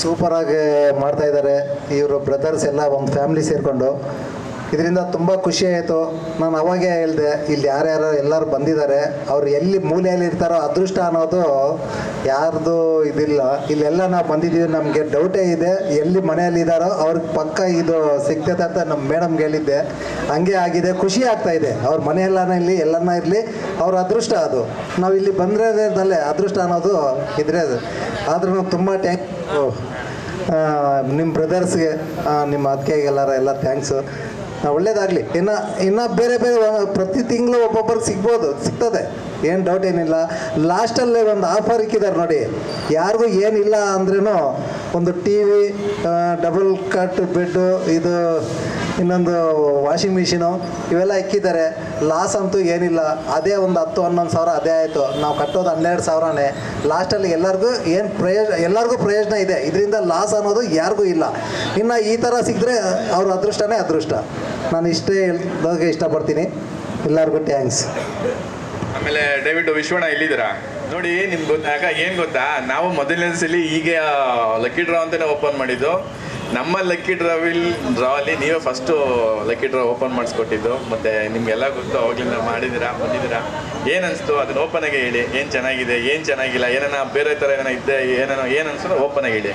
ಸೂಪರಾಗಿ ಮಾಡ್ತಾ ಇದ್ದಾರೆ ಇವರು ಬ್ರದರ್ಸ್ ಎಲ್ಲ ಒಂದು ಫ್ಯಾಮಿಲಿ ಸೇರಿಕೊಂಡು. ಇದರಿಂದ ತುಂಬ ಖುಷಿ ಆಯಿತು. ನಾನು ಅವಾಗೇ ಹೇಳಿದೆ, ಇಲ್ಲಿ ಯಾರ್ಯಾರು ಎಲ್ಲರೂ ಬಂದಿದ್ದಾರೆ, ಅವ್ರು ಎಲ್ಲಿ ಮೂಲೆಯಲ್ಲಿ ಇರ್ತಾರೋ ಅದೃಷ್ಟ ಅನ್ನೋದು ಯಾರ್ದು ಇದಿಲ್ಲ. ಇಲ್ಲೆಲ್ಲ ನಾವು ಬಂದಿದ್ದೀವಿ, ನಮಗೆ ಡೌಟೇ ಇದೆ ಎಲ್ಲಿ ಮನೆಯಲ್ಲಿ ಇದ್ದಾರೋ ಅವ್ರಿಗೆ ಪಕ್ಕ ಇದು ಸಿಗ್ತದೆ ಅಂತ ನಮ್ಮ ಮೇಡಮ್ಗೆ ಹೇಳಿದ್ದೆ. ಹಂಗೆ ಆಗಿದೆ, ಖುಷಿ ಆಗ್ತಾ ಇದೆ. ಅವ್ರ ಮನೆಯೆಲ್ಲನ ಇಲ್ಲಿ ಎಲ್ಲನ ಇರಲಿ, ಅವ್ರ ಅದೃಷ್ಟ ಅದು. ನಾವು ಇಲ್ಲಿ ಬಂದಿರೋದಲ್ಲೇ ಅದೃಷ್ಟ ಅನ್ನೋದು ಇದ್ರೆ ಅದು. ಆದ್ರೂ ತುಂಬ ನಿಮ್ಮ ಬ್ರದರ್ಸ್ಗೆ, ನಿಮ್ಮ ಅತ್ತಿಗೆಗೆಲ್ಲರ ಎಲ್ಲ ಥ್ಯಾಂಕ್ಸು. ಒಳ್ಳೇದಾಗಲಿ. ಇನ್ನು ಬೇರೆ ಪ್ರತಿ ತಿಂಗಳು ಒಬ್ಬೊಬ್ಬರಿಗೆ ಸಿಗ್ತದೆ, ಏನು ಡೌಟ್ ಏನಿಲ್ಲ. ಲಾಸ್ಟಲ್ಲೇ ಒಂದು ಆಫರ್ ಇಕ್ಕಿದ್ದಾರೆ ನೋಡಿ, ಯಾರಿಗೂ ಏನಿಲ್ಲ ಅಂದ್ರೂ ಒಂದು TV, ಡಬಲ್ ಕಟ್ ಬೆಡ್ಡು, ಇದು ಇನ್ನೊಂದು ವಾಷಿಂಗ್ ಮಿಷಿನು ಇವೆಲ್ಲ ಇಕ್ಕಿದ್ದಾರೆ. ಲಾಸ್ ಅಂತೂ ಏನಿಲ್ಲ. ಅದೇ ಒಂದು 10-11 ಸಾವಿರ ಅದೇ ಆಯಿತು. ನಾವು ಕಟ್ಟೋದು 12 ಸಾವಿರನೇ. ಲಾಸ್ಟಲ್ಲಿ ಎಲ್ಲರಿಗೂ ಪ್ರಯೋಜನ ಇದೆ. ಇದರಿಂದ ಲಾಸ್ ಅನ್ನೋದು ಯಾರಿಗೂ ಇಲ್ಲ. ಇನ್ನು ಈ ಥರ ಸಿಕ್ಕರೆ ಅವ್ರ ಅದೃಷ್ಟನೇ ಅದೃಷ್ಟ. ನಾನು ಇಷ್ಟೇ ಹೇಳೋದಕ್ಕೆ ಇಷ್ಟಪಡ್ತೀನಿ. ಎಲ್ಲರಿಗೂ ಥ್ಯಾಂಕ್ಸ್. ಆಮೇಲೆ ದಯವಿಟ್ಟು ವಿಶ್ವಣ್ಣ ಇಲ್ಲಿದ್ದೀರಾ ನೋಡಿ. ನಿಮ್ಗೆ ಗೊತ್ತಾಗ ಏನು ಗೊತ್ತಾ, ನಾವು ಮೊದಲನೇ ಸಲ ಹೀಗೆ ಲಕ್ಕಿ ಡ್ರಾ ಅಂತಲೇ ಓಪನ್ ಮಾಡಿದ್ದು. ನಮ್ಮ ಲಕ್ಕಿ ಡ್ರಾವಲ್ಲಿ ನೀವೇ ಫಸ್ಟು ಲಕ್ಕಿ ಡ್ರಾ ಓಪನ್ ಮಾಡಿಸ್ಕೊಟ್ಟಿದ್ದು. ಮತ್ತು ನಿಮಗೆಲ್ಲ ಗೊತ್ತು, ಅವಾಗಲಿಂದ ಬಂದಿದ್ದೀರಾ. ಏನು ಅನಿಸ್ತು ಅದನ್ನು ಓಪನ್ ಆಗಿ ಹೇಳಿ. ಏನು ಚೆನ್ನಾಗಿದೆ, ಏನು ಚೆನ್ನಾಗಿಲ್ಲ, ಏನಾನ ಬೇರೆ ಥರ ಏನೋ ಇದ್ದೆ, ಏನು ಅನಿಸ್ತೋ ಓಪನ್ ಆಗಿ ಹೇಳಿ.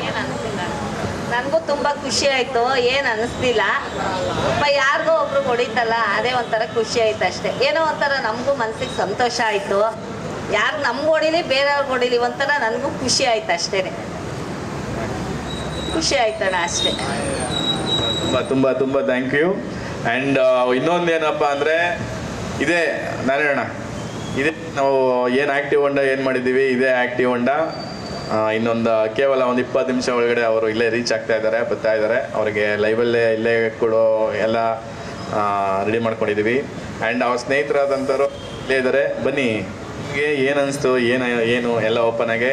ನನಗೂ ತುಂಬ ಖುಷಿ ಆಯಿತು. ಏನು ಅನ್ನಿಸ್ತಿಲ್ಲ, ಯಾರಿಗೋ ಒಬ್ರು ಹೊಡಿತಲ್ಲ, ಅದೇ ಒಂಥರ ಖುಷಿ ಆಯ್ತು ಅಷ್ಟೇ. ಏನೋ ಒಂಥರ ನಮಗೂ ಮನಸ್ಸಿಗೆ ಸಂತೋಷ ಆಯಿತು. ಯಾರು ನಮ್ಗೆ ಹೊಡಿಲಿ ಬೇರೆಯವ್ರಿಗೆ ಹೊಡಿಲಿ, ಒಂಥರ ನನಗೂ ಖುಷಿ ಆಯ್ತು ಅಷ್ಟೇ. ಖುಷಿ ಆಯ್ತಣ್ಣ ಅಷ್ಟೇ. ತುಂಬ ತುಂಬ ಥ್ಯಾಂಕ್ ಯು. ಆ್ಯಂಡ್ ಇನ್ನೊಂದೇನಪ್ಪ ಅಂದರೆ ಇದೇ ನಾರಾಯಣ, ಇದೇ ನಾವು ಏನು ಆ್ಯಕ್ಟಿವ್ ಹೊಂಡ ಏನು ಮಾಡಿದ್ದೀವಿ, ಇದೇ ಆ್ಯಕ್ಟಿವ್ ಹೊಂಡ. ಇನ್ನೊಂದು ಕೇವಲ ಒಂದು 20 ನಿಮಿಷ ಒಳಗಡೆ ಅವರು ಇಲ್ಲೇ ರೀಚ್ ಬರ್ತಾ ಇದ್ದಾರೆ. ಅವರಿಗೆ ಲೈವಲ್ಲೇ ಇಲ್ಲೇ ಕೊಡೋ ಎಲ್ಲ ರೆಡಿ ಮಾಡ್ಕೊಂಡಿದ್ದೀವಿ. ಆ್ಯಂಡ್ ಅವ್ರ ಸ್ನೇಹಿತರಾದಂಥವ್ರು ಇಲ್ಲೇ ಇದ್ದಾರೆ. ಬನ್ನಿ, ನಿಮಗೆ ಏನು ಅನಿಸ್ತು, ಏನು ಎಲ್ಲ ಓಪನ್ ಆಗಿ.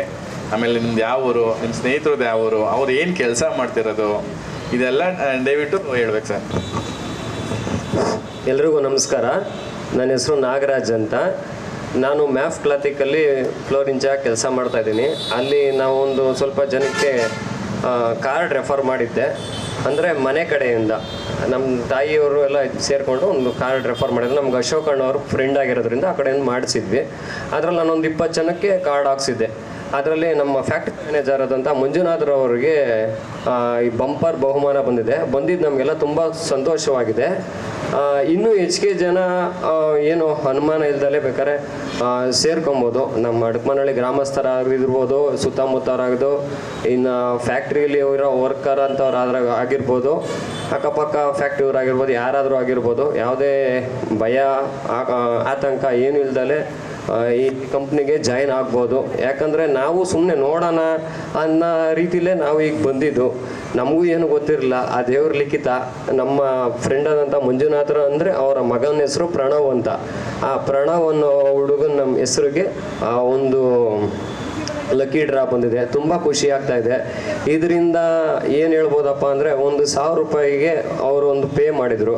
ಆಮೇಲೆ ನಿಮ್ದು ಯಾವ ಊರು, ನಿಮ್ಮ ಸ್ನೇಹಿತರದ್ದು ಯಾವ ಊರು, ಅವ್ರು ಏನು ಕೆಲಸ ಮಾಡ್ತಿರೋದು, ಇದೆಲ್ಲ ದಯವಿಟ್ಟು ಹೇಳ್ಬೇಕು ಸರ್. ಎಲ್ರಿಗೂ ನಮಸ್ಕಾರ. ನನ್ನ ಹೆಸರು ನಾಗರಾಜ್ ಅಂತ. ನಾನು ಮ್ಯಾಫ್ ಕ್ಲಾತಿಕಲ್ಲಿ ಫ್ಲೋರ್ ಇಂಚಾಗಿ ಕೆಲಸ ಮಾಡ್ತಾಯಿದ್ದೀನಿ. ಅಲ್ಲಿ ನಾವು ಒಂದು ಸ್ವಲ್ಪ ಜನಕ್ಕೆ ಕಾರ್ಡ್ ರೆಫರ್ ಮಾಡಿದ್ದೆ. ಅಂದರೆ ಮನೆ ಕಡೆಯಿಂದ ನಮ್ಮ ತಾಯಿಯವರು ಎಲ್ಲ ಸೇರಿಕೊಂಡು ಒಂದು ಕಾರ್ಡ್ ರೆಫರ್ ಮಾಡಿದ್ರು. ನಮ್ಗೆ ಅಶೋಕ್ ಅಣ್ಣವರು ಫ್ರೆಂಡ್ ಆಗಿರೋದ್ರಿಂದ ಆ ಕಡೆಯಿಂದ ಮಾಡಿಸಿದ್ವಿ. ಅದರಲ್ಲಿ ನಾನೊಂದು 20 ಜನಕ್ಕೆ ಕಾರ್ಡ್ ಹಾಕ್ಸಿದ್ದೆ. ಅದರಲ್ಲಿ ನಮ್ಮ ಫ್ಯಾಕ್ಟ್ರಿ ಮ್ಯಾನೇಜರ್ ಆದಂಥ ಮಂಜುನಾಥ್ರವರಿಗೆ ಈ ಬಂಪರ್ ಬಹುಮಾನ ಬಂದಿದ್ದು ನಮಗೆಲ್ಲ ತುಂಬ ಸಂತೋಷವಾಗಿದೆ. ಇನ್ನೂ ಹೆಚ್ಚಿಗೆ ಜನ ಏನು ಅನುಮಾನ ಇಲ್ದಲೇ ಬೇಕಾದ್ರೆ ಸೇರ್ಕೊಬೋದು. ನಮ್ಮ ಅಡಕಮನಹಳ್ಳಿ ಗ್ರಾಮಸ್ಥರಾಗಿರ್ಬೋದು, ಸುತ್ತಮುತ್ತರಾಗೋದು, ಇನ್ನು ಫ್ಯಾಕ್ಟ್ರಿಯಲ್ಲಿ ಇರೋ ವರ್ಕರ್ ಅಂತವ್ರು ಆಗಿರ್ಬೋದು, ಅಕ್ಕಪಕ್ಕ ಫ್ಯಾಕ್ಟ್ರಿಯವರಾಗಿರ್ಬೋದು, ಯಾರಾದರೂ ಆಗಿರ್ಬೋದು, ಯಾವುದೇ ಭಯ ಆತಂಕ ಏನು ಇಲ್ದಲೇ ಈ ಕಂಪ್ನಿಗೆ ಜಾಯಿನ್ ಆಗ್ಬೋದು. ಯಾಕಂದರೆ ನಾವು ಸುಮ್ಮನೆ ನೋಡೋಣ ಅನ್ನೋ ರೀತಿಲೇ ನಾವು ಈಗ ಬಂದಿದ್ದು. ನಮಗೂ ಏನು ಗೊತ್ತಿರಲಿಲ್ಲ, ಆ ದೇವ್ರ ಲಿಖಿತ. ನಮ್ಮ ಫ್ರೆಂಡ್ ಆದಂಥ ಮಂಜುನಾಥ್ರ ಅಂದರೆ ಅವರ ಮಗನ ಹೆಸರು ಪ್ರಣವ್ ಅಂತ. ಆ ಪ್ರಣವ್ ಅನ್ನೋ ಹುಡುಗನ ನಮ್ಮ ಹೆಸರಿಗೆ ಒಂದು ಲಕ್ಕಿ ಡ್ರಾ ಬಂದಿದೆ. ತುಂಬ ಖುಷಿ ಆಗ್ತಾ ಇದೆ. ಇದರಿಂದ ಏನು ಹೇಳ್ಬೋದಪ್ಪ ಅಂದರೆ, 1,000 ರೂಪಾಯಿಗೆ ಅವರು ಒಂದು ಪೇ ಮಾಡಿದರು.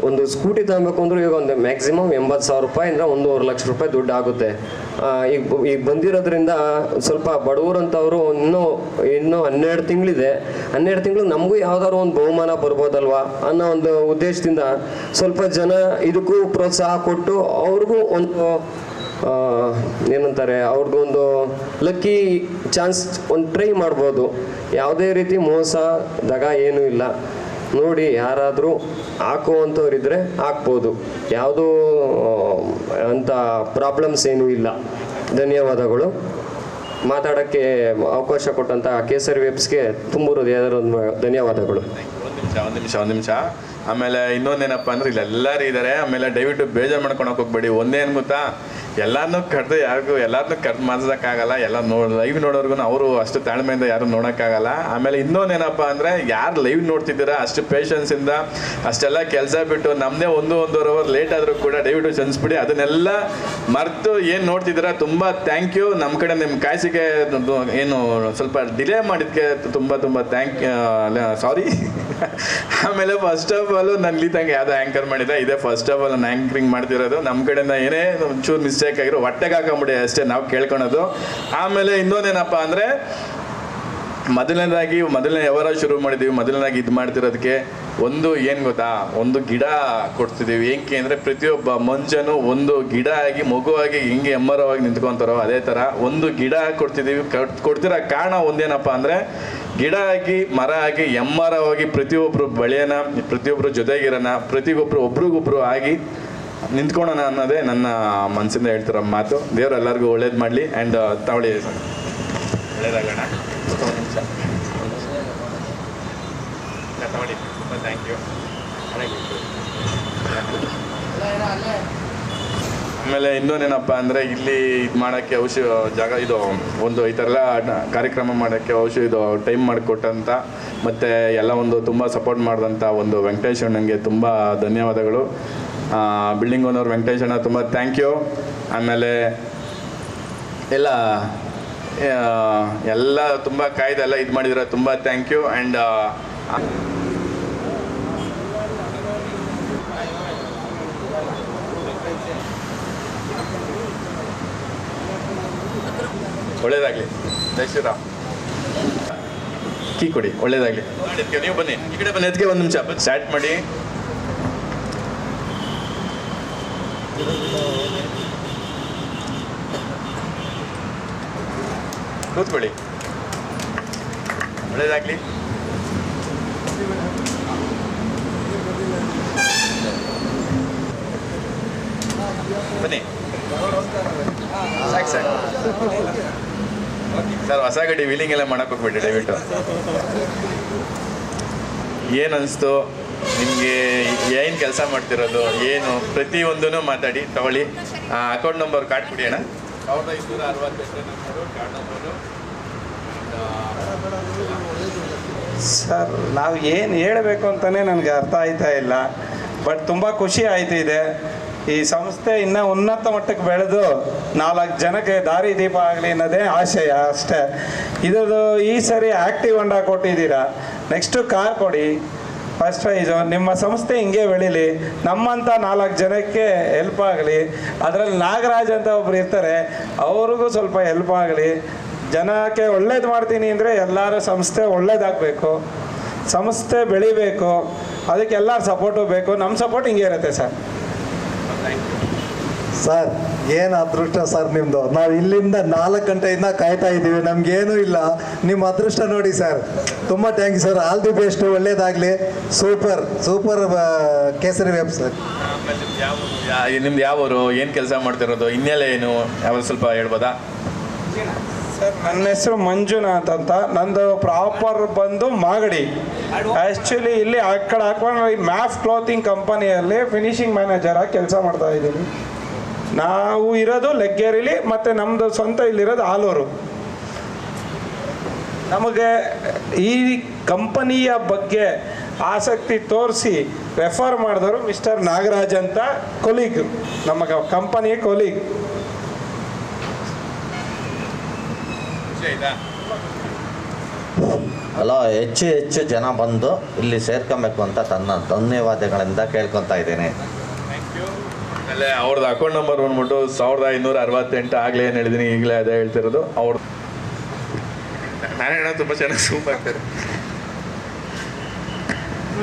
ಒಂದು ಸ್ಕೂಟಿ ತಗೊಬೇಕು ಅಂದ್ರೆ ಈಗ ಒಂದು ಮ್ಯಾಕ್ಸಿಮಮ್ 80,000 ರೂಪಾಯಿಂದ 1.5 ಲಕ್ಷ ರೂಪಾಯಿ ದುಡ್ಡು ಆಗುತ್ತೆ. ಈಗ ಬಂದಿರೋದ್ರಿಂದ ಸ್ವಲ್ಪ ಬಡವರಂಥವ್ರು ಇನ್ನೂ 12 ತಿಂಗಳಿದೆ. 12 ತಿಂಗಳು ನಮಗೂ ಯಾವ್ದಾದ್ರು ಒಂದು ಬಹುಮಾನ ಬರ್ಬೋದಲ್ವಾ ಅನ್ನೋ ಒಂದು ಉದ್ದೇಶದಿಂದ ಸ್ವಲ್ಪ ಜನ ಇದಕ್ಕೂ ಪ್ರೋತ್ಸಾಹ ಕೊಟ್ಟು ಅವ್ರಿಗೂ ಒಂದು ಏನಂತಾರೆ, ಅವ್ರಿಗೊಂದು ಲಕ್ಕಿ ಚಾನ್ಸ್ ಒಂದು ಟ್ರೈ ಮಾಡ್ಬೋದು. ಯಾವುದೇ ರೀತಿ ಮೋಸ ದಗ ಏನೂ ಇಲ್ಲ. ನೋಡಿ, ಯಾರಾದರೂ ಹಾಕುವಂಥವ್ರಿದ್ರೆ ಹಾಕ್ಬೋದು. ಯಾವುದೂ ಅಂಥ ಪ್ರಾಬ್ಲಮ್ಸ್ ಏನೂ ಇಲ್ಲ. ಧನ್ಯವಾದಗಳು. ಮಾತಾಡೋಕ್ಕೆ ಅವಕಾಶ ಕೊಟ್ಟಂಥ ಕೇಸರಿ ವೆಬ್ಸ್ಗೆ ತುಂಬ ಹೃದಯದ ಧನ್ಯವಾದಗಳು. ಒಂದು ನಿಮಿಷ ಆಮೇಲೆ ಇನ್ನೊಂದೇನಪ್ಪ ಅಂದ್ರೆ ಇಲ್ಲಿ ಎಲ್ಲರೂ ಇದ್ದಾರೆ. ಆಮೇಲೆ ದಯವಿಟ್ಟು ಬೇಜಾರು ಮಾಡ್ಕೊಳಕ್ಕೆ ಹೋಗ್ಬೇಡಿ. ಒಂದೇನು ಗೊತ್ತಾ, ಎಲ್ಲರನ್ನೂ ಕರೆದು ಎಲ್ಲರನ್ನೂ ಕರೆದು ಮಾತಾಡೋಕ್ಕಾಗಲ್ಲ. ಎಲ್ಲ ಲೈವ್ ನೋಡೋರ್ಗು ಅವರು ಅಷ್ಟು ತಾಳ್ಮೆಯಿಂದ ಯಾರು ನೋಡೋಕ್ಕಾಗಲ್ಲ. ಆಮೇಲೆ ಇನ್ನೊಂದೇನಪ್ಪ ಅಂದರೆ ಯಾರು ಲೈವ್ ನೋಡ್ತಿದ್ದೀರಾ ಅಷ್ಟು ಪೇಷನ್ಸಿಂದ ಅಷ್ಟೆಲ್ಲ ಕೆಲಸ ಬಿಟ್ಟು ನಮ್ಮದೇ 1-1.5 ಅವರ್ ಲೇಟ್ ಆದರೂ ಕೂಡ ದಯವಿಟ್ಟು ಕ್ಷಮಿಸ್ಬಿಡಿ. ಅದನ್ನೆಲ್ಲ ಮರೆತು ಏನು ನೋಡ್ತಿದ್ದೀರಾ ತುಂಬ ಥ್ಯಾಂಕ್ ಯು. ನಮ್ಮ ಕಡೆ ನಿಮ್ಮ ಕಾಯಿಸಿಗೆ ಏನು ಸ್ವಲ್ಪ ಡಿಲೇ ಮಾಡಿದ್ದಕ್ಕೆ ತುಂಬ ಸಾರಿ. ಆಮೇಲೆ ಫಸ್ಟ್ ಆಫ್ ಆಲ್ ನಾನು ಇಲ್ಲಿ ತಂಗೆ ಯಾವುದೋ ಆ್ಯಂಕರ್ ಮಾಡಿದ್ದೆ, ಇದೇ ಫಸ್ಟ್ ಆಫ್ ಆಲ್ ನಾನು ಆ್ಯಂಕರಿಂಗ್ ಮಾಡ್ತಿರೋದು. ನಮ್ಮ ಕಡೆಯಿಂದ ಏನೇ ಒಂಚೂರು ಮಿಸ್ಟೇಕ್ ಆಗಿರೋ ಹೊಟ್ಟೆಗೆ ಹಾಕೊಂಬಿಡಿ ಅಷ್ಟೇ ನಾವು ಕೇಳ್ಕೊಳೋದು. ಆಮೇಲೆ ಇನ್ನೊಂದೇನಪ್ಪ ಅಂದರೆ ಮೊದಲನೇ ವ್ಯವಹಾರ ಶುರು ಮಾಡಿದ್ದೀವಿ. ಮೊದಲನೇದಾಗಿ ಇದು ಮಾಡ್ತಿರೋದಕ್ಕೆ ಒಂದು ಏನು ಗೊತ್ತಾ, ಒಂದು ಗಿಡ ಕೊಡ್ತಿದ್ದೀವಿ. ಏನಕ್ಕೆ ಅಂದರೆ ಪ್ರತಿಯೊಬ್ಬ ಮನುಷ್ಯನು ಒಂದು ಗಿಡ ಆಗಿ ಮಗುವಾಗಿ ಹೆಂಗೆ ಎಮ್ಮರವಾಗಿ ನಿಂತ್ಕೊತಾರೋ ಅದೇ ಥರ ಒಂದು ಗಿಡ ಕೊಡ್ತಿದ್ದೀವಿ. ಕೊಡ್ತಿರೋ ಕಾರಣ ಒಂದೇನಪ್ಪ ಅಂದರೆ ಗಿಡ ಆಗಿ ಮರ ಆಗಿ ಎಮ್ಮರವಾಗಿ ಪ್ರತಿಯೊಬ್ಬರು ಬೆಳೆಯೋಣ, ಪ್ರತಿಯೊಬ್ಬರು ಜೊತೆಗಿರೋಣ, ಒಬ್ರಿಗೊಬ್ರು ಆಗಿ ನಿಂತ್ಕೊಳ್ಳೋಣ ಅನ್ನೋದೇ ನನ್ನ ಮನಸ್ಸಿಂದ ಹೇಳ್ತಿರೋ ಮಾತು. ದೇವ್ರು ಎಲ್ಲರಿಗೂ ಒಳ್ಳೇದು ಮಾಡಲಿ. ಆ್ಯಂಡ್ ತಗೊಳ್ಳಿ ಒಳ್ಳೇದಾಗೋಣ. ತಗೊಳ್ಳಿ, ತುಂಬ ಥ್ಯಾಂಕ್ ಯು. ಆಮೇಲೆ ಇನ್ನೊಂದೇನಪ್ಪ ಅಂದರೆ ಇಲ್ಲಿ ಇದು ಮಾಡೋಕ್ಕೆ ಜಾಗ ಇದು ಒಂದು ಈ ಥರ ಎಲ್ಲ ಕಾರ್ಯಕ್ರಮ ಮಾಡೋಕ್ಕೆ ಇದು ಟೈಮ್ ಮಾಡಿಕೊಟ್ಟಂಥ ಮತ್ತು ಎಲ್ಲ ಒಂದು ತುಂಬ ಸಪೋರ್ಟ್ ಮಾಡಿದಂಥ ಒಂದು ವೆಂಕಟೇಶ್ ಅಣ್ಣನಿಗೆ ತುಂಬ ಧನ್ಯವಾದಗಳು. ಬಿಲ್ಡಿಂಗ್ ಓನರ್ ವೆಂಕಟೇಶ್ ಅಣ್ಣ ತುಂಬ ಥ್ಯಾಂಕ್ ಯು. ಆಮೇಲೆ ಎಲ್ಲ ತುಂಬ ಕಾಯ್ದೆಲ್ಲ ಇದು ಮಾಡಿದ್ರೆ ತುಂಬ ಥ್ಯಾಂಕ್ ಯು. ಆ್ಯಂಡ್ ಒಳ್ಳೇದಾಗಲಿ. ಜೈ ಶ್ರೀರಾಮ್. ಕೀ ಕೊಡಿ, ಒಳ್ಳೇದಾಗಲಿ. ನೀವು ಬನ್ನಿ, ಈ ಕಡೆ ಬನ್ನಿ, ಅದಕ್ಕೆ 1 ನಿಮಿಷ ಸ್ಟಾರ್ಟ್ ಮಾಡಿ. ಕೂತ್ಕೊಳ್ಳಿ, ಒಳ್ಳೇದಾಗಲಿ. ಬನ್ನಿ ಸಾಕು ಸರ್. ಹೊಸ ಗಾಡಿ ವೀಲಿಂಗ್ ಎಲ್ಲ ಮಾಡಕ್ಕೆ ಹೋಗ್ಬೇಡಿ ದಯವಿಟ್ಟು. ಏನು ಅನಿಸ್ತು ನಿಮಗೆ, ಏನು ಕೆಲಸ ಮಾಡ್ತಿರೋದು, ಏನು ಪ್ರತಿಯೊಂದೂ ಮಾತಾಡಿ. ತಗೊಳ್ಳಿ, ಅಕೌಂಟ್ ನಂಬರ್ ಕಾರ್ಡ್ ಕೊಡಿ ಅಣ್ಣ. 1568 ಕಾರ್ಡ್ ನಂಬರು. ಸರ್, ನಾವು ಏನು ಹೇಳಬೇಕು ಅಂತಲೇ ನನಗೆ ಅರ್ಥ ಆಯ್ತಾ ಇಲ್ಲ. ಬಟ್ ತುಂಬ ಖುಷಿ ಆಯ್ತಿದೆ. ಈ ಸಂಸ್ಥೆ ಇನ್ನೂ ಉನ್ನತ ಮಟ್ಟಕ್ಕೆ ಬೆಳೆದು 4 ಜನಕ್ಕೆ ದಾರಿ ದೀಪ ಆಗಲಿ ಅನ್ನೋದೇ ಆಶಯ ಅಷ್ಟೇ. ಇದರದು ಈ ಸರಿ ಆ್ಯಕ್ಟಿವ್ ಹೊಂಡ ಕೊಟ್ಟಿದ್ದೀರಾ, ನೆಕ್ಸ್ಟು ಕಾರ್ ಕೊಡಿ. First prize. ನಿಮ್ಮ ಸಂಸ್ಥೆ ಹಿಂಗೆ ಬೆಳೀಲಿ, ನಮ್ಮಂಥ 4 ಜನಕ್ಕೆ ಹೆಲ್ಪ್ ಆಗಲಿ. ಅದರಲ್ಲಿ ನಾಗರಾಜ್ ಅಂತ ಒಬ್ರು ಇರ್ತಾರೆ, ಅವ್ರಿಗೂ ಸ್ವಲ್ಪ ಹೆಲ್ಪ್ ಆಗಲಿ. ಜನಕ್ಕೆ ಒಳ್ಳೇದು ಮಾಡ್ತೀನಿ ಅಂದರೆ ಎಲ್ಲರ ಸಂಸ್ಥೆ ಒಳ್ಳೇದಾಗಬೇಕು, ಸಂಸ್ಥೆ ಬೆಳಿಬೇಕು. ಅದಕ್ಕೆ ಎಲ್ಲರ ಸಪೋರ್ಟು ಬೇಕು. ನಮ್ಮ ಸಪೋರ್ಟ್ ಹಿಂಗೆ ಇರುತ್ತೆ ಸರ್. ಸರ್, ಏನು ಅದೃಷ್ಟ ಸರ್ ನಿಮ್ಮದು. ನಾವು ಇಲ್ಲಿಂದ 4 ಗಂಟೆಯಿಂದ ಕಾಯ್ತಾ ಇದ್ದೀವಿ, ನಮಗೇನೂ ಇಲ್ಲ. ನಿಮ್ಮ ಅದೃಷ್ಟ ನೋಡಿ ಸರ್. ತುಂಬ thank you sir. All the best, ಒಳ್ಳೇದಾಗಲಿ. Super Kesari web sir. ನಿಮ್ದು ಯಾವರು, ಏನು ಕೆಲಸ ಮಾಡ್ತಿರೋದು, ಹಿನ್ನೆಲೆ ಏನು, ಯಾವ ಸ್ವಲ್ಪ ಹೇಳ್ಬೋದಾ ಸರ್? ನನ್ನ ಹೆಸರು ಮಂಜುನಾಥ್ ಅಂತ. ನಂದು ಪ್ರಾಪರ್ ಬಂದು ಮಾಗಡಿ. ಆ್ಯಕ್ಚುಲಿ ಇಲ್ಲಿ ಆ ಕಡೆ ಹಾಕೊಂಡು ಮ್ಯಾಫ್ ಕ್ಲೋತಿಂಗ್ ಕಂಪನಿಯಲ್ಲಿ ಫಿನಿಶಿಂಗ್ ಮ್ಯಾನೇಜರ್ ಆಗಿ ಕೆಲಸ ಮಾಡ್ತಾ ಇದ್ದೀನಿ. ನಾವು ಇರೋದು ಲೆಗ್ಗೇರಿಲಿ, ಮತ್ತು ನಮ್ಮದು ಸ್ವಂತ ಇಲ್ಲಿರೋದು ಆಲೂರು. ನಮಗೆ ಈ ಕಂಪನಿಯ ಬಗ್ಗೆ ಆಸಕ್ತಿ ತೋರಿಸಿ ರೆಫರ್ ಮಾಡಿದವರು ಮಿಸ್ಟರ್ ನಾಗರಾಜ್ ಅಂತ ಕೊಲೀಗ್, ನಮ್ಮ ಕಂಪನಿಯ ಕೊಲೀಗ್. ಅಲ್ಲ, ಹೆಚ್ಚು ಜನ ಬಂದು ಇಲ್ಲಿ ಸೇರ್ಕೊಬೇಕು ಅಂತ ತನ್ನ ಧನ್ಯವಾದಗಳಿಂದ ಕೇಳ್ಕೊತಾ ಇದ್ದೀನಿ. ಆಮೇಲೆ ಅವ್ರದ್ದು ಅಕೌಂಟ್ ನಂಬರ್ ಬಂದ್ಬಿಟ್ಟು 1568 ಆಗಲೇ ಏನು ಹೇಳಿದ್ದೀನಿ, ಈಗಲೇ ಅದೇ ಹೇಳ್ತಿರೋದು. ಅವ್ರು ನಾರಾಯಣ ತುಂಬ ಚೆನ್ನಾಗಿ ಸೂಪ್ ಆಗ್ತಾರೆ.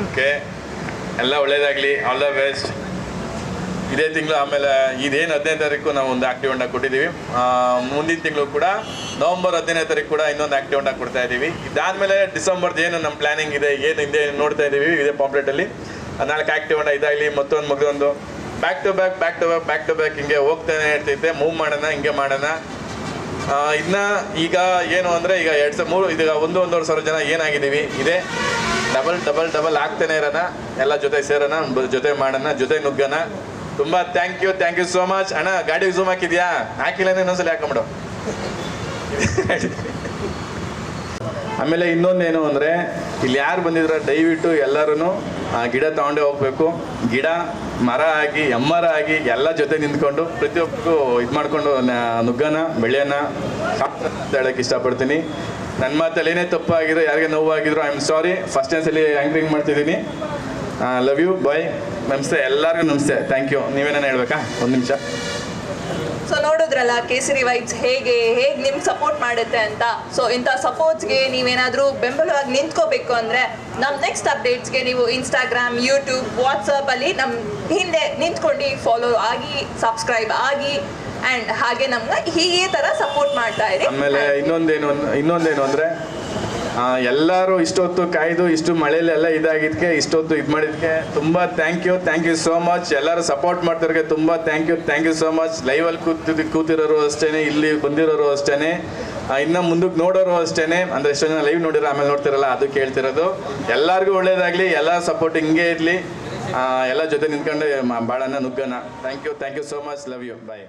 ಓಕೆ, ಎಲ್ಲ ಒಳ್ಳೇದಾಗಲಿ. All the best. ಇದೇ ತಿಂಗಳು ಆಮೇಲೆ ಇದೇನು 15ನೇ ತಾರೀಕು ನಾವು ಒಂದು ಆಕ್ಟಿವ್ ಹೊಂಡ ಕೊಟ್ಟಿದ್ದೀವಿ. ಮುಂದಿನ ತಿಂಗಳು ಕೂಡ ನವಂಬರ್ 15ನೇ ತಾರೀಕು ಕೂಡ ಇನ್ನೊಂದು ಆಕ್ಟಿವ್ ಹೊಂಡ ಕೊಡ್ತಾ ಇದ್ದೀವಿ. ಇದಾದಮೇಲೆ ಡಿಸೆಂಬರ್ದು ಏನು ನಮ್ಮ ಪ್ಲಾನಿಂಗ್ ಇದೆ, ಏನು ಹಿಂದೆ ನೋಡ್ತಾ ಇದ್ದೀವಿ ಇದೇ ಪಾಂಪ್ಲೆಟಲ್ಲಿ. 4 ಆಕ್ಟಿವ್ ಹೊಂಡ ಇದಾಗಲಿ, ಮತ್ತೊಂದು ಬ್ಯಾಕ್ ಟು ಬ್ಯಾಕ್ ಹಿಂಗೆ ಹೋಗ್ತಾನೆ ಇರ್ತೈತೆ. ಮೂವ್ ಮಾಡೋಣ, ಹಿಂಗೆ ಮಾಡೋಣ. ಇನ್ನು ಈಗ ಏನು ಅಂದರೆ ಈಗ 1-1.5 ಸಾವಿರ ಜನ ಏನಾಗಿದ್ದೀವಿ ಇದೆ ಡಬಲ್ ಆಗ್ತಾನೆ ಇರೋಣ, ಎಲ್ಲ ಜೊತೆ ಸೇರೋಣ, ಜೊತೆ ಮಾಡೋಣ, ಜೊತೆ ನುಗ್ಗೋಣ. ತುಂಬ ಥ್ಯಾಂಕ್ ಯು ಸೋ ಮಚ್. ಅಣ್ಣ ಗಾಡಿಗೆ ಝೂಮ್ ಹಾಕಿದ್ಯಾ? ಹಾಕಿಲ್ಲ ಇನ್ನೊಂದ್ಸಲ ಹಾಕೊಂಬಿಡು. ಆಮೇಲೆ ಇನ್ನೊಂದೇನು ಅಂದರೆ, ಇಲ್ಲಿ ಯಾರು ಬಂದಿದ್ರೆ ದಯವಿಟ್ಟು ಎಲ್ಲರೂ ಗಿಡ ತಗೊಂಡೇ ಹೋಗ್ಬೇಕು. ಗಿಡ ಮರ ಆಗಿ ಎಮ್ಮರ ಆಗಿ ಎಲ್ಲ ಜೊತೆ ನಿಂತ್ಕೊಂಡು ಪ್ರತಿಯೊಬ್ಬರಿಗೂ ಇದು ಮಾಡಿಕೊಂಡು ನುಗ್ಗನ ಬೆಳೆಯೋಣ ಅಂತ ಹೇಳೋಕ್ಕೆ ಇಷ್ಟಪಡ್ತೀನಿ. ನನ್ನ ಮಾತಲ್ಲಿ ಏನೇ ತಪ್ಪಾಗಿರೋ, ಯಾರಿಗೆ ನೋವಾಗಿದ್ರು ಐ ಆಮ್ ಸಾರಿ. ಫಸ್ಟ್ ಟೈಮ್ಸಲ್ಲಿ ಆ್ಯಂಕರಿಂಗ್ ಮಾಡ್ತಿದ್ದೀನಿ. ಲವ್ ಯು, ಬಾಯ್, ನಮಸ್ತೆ, ಎಲ್ಲರಿಗೂ ನಮಸ್ತೆ, ಥ್ಯಾಂಕ್ ಯು. ನೀವೇನೇನು ಹೇಳ್ಬೇಕಾ? ಒಂದು ನಿಮಿಷ. ಸೊ ನೋಡಿದ್ರಲ್ಲ ಕೇಸರಿ ವೈಬ್ಸ್ ಹೇಗೆ ನಿಮ್ಗೆ ಸಪೋರ್ಟ್ ಮಾಡುತ್ತೆ ಅಂತ. ಸೊ ಇಂಥ ಸಪೋರ್ಟ್ಸ್ಗೆ ನೀವೇನಾದರೂ ಬೆಂಬಲವಾಗಿ ನಿಂತ್ಕೋಬೇಕು ಅಂದರೆ ನಮ್ಮ ನೆಕ್ಸ್ಟ್ ಅಪ್ಡೇಟ್ಸ್ಗೆ ನೀವು ಇನ್ಸ್ಟಾಗ್ರಾಮ್, ಯೂಟ್ಯೂಬ್, ವಾಟ್ಸಪ್ಪಲ್ಲಿ ನಮ್ಮ ಹಿಂದೆ ನಿಂತ್ಕೊಂಡು ಫಾಲೋ ಆಗಿ, ಸಬ್ಸ್ಕ್ರೈಬ್ ಆಗಿ, ಆ್ಯಂಡ್ ಹಾಗೆ ನಮ್ಗೆ ಹೀಗೆ ಥರ ಸಪೋರ್ಟ್ ಮಾಡ್ತಾ ಇರಿ. ಆಮೇಲೆ ಇನ್ನೊಂದೇನು ಅಂದರೆ, ಎಲ್ಲರೂ ಇಷ್ಟೊತ್ತು ಕಾಯ್ದು ಇಷ್ಟು ಮಳೆಯಲ್ಲೆಲ್ಲ ಇದಾಗಿದ್ದಕ್ಕೆ ಇಷ್ಟೊತ್ತು ಇದು ಮಾಡಿದ್ದಕ್ಕೆ ತುಂಬ ಥ್ಯಾಂಕ್ ಯು ಸೋ ಮಚ್. ಎಲ್ಲರೂ ಸಪೋರ್ಟ್ ಮಾಡ್ತಿರೋಕ್ಕೆ ತುಂಬ ಥ್ಯಾಂಕ್ ಯು ಸೋ ಮಚ್. ಲೈವಲ್ಲಿ ಕೂತಿರೋರು ಅಷ್ಟೇ, ಇಲ್ಲಿ ಬಂದಿರೋರು ಅಷ್ಟೇ, ಇನ್ನು ಮುಂದಕ್ಕೆ ನೋಡೋರು ಅಷ್ಟೇ. ಅಂದರೆ ಎಷ್ಟೋ ಜನ ಲೈವ್ ನೋಡಿರೋ ಆಮೇಲೆ ನೋಡ್ತಿರಲ್ಲ, ಅದು ಕೇಳ್ತಿರೋದು. ಎಲ್ಲರಿಗೂ ಒಳ್ಳೇದಾಗಲಿ, ಎಲ್ಲ ಸಪೋರ್ಟ್ ಹಿಂಗೆ ಇರಲಿ, ಎಲ್ಲ ಜೊತೆ ನಿಂತ್ಕೊಂಡು ಭಾಳನ್ನ ನುಗ್ಗೋಣ. Thank you so much. Love you, bye.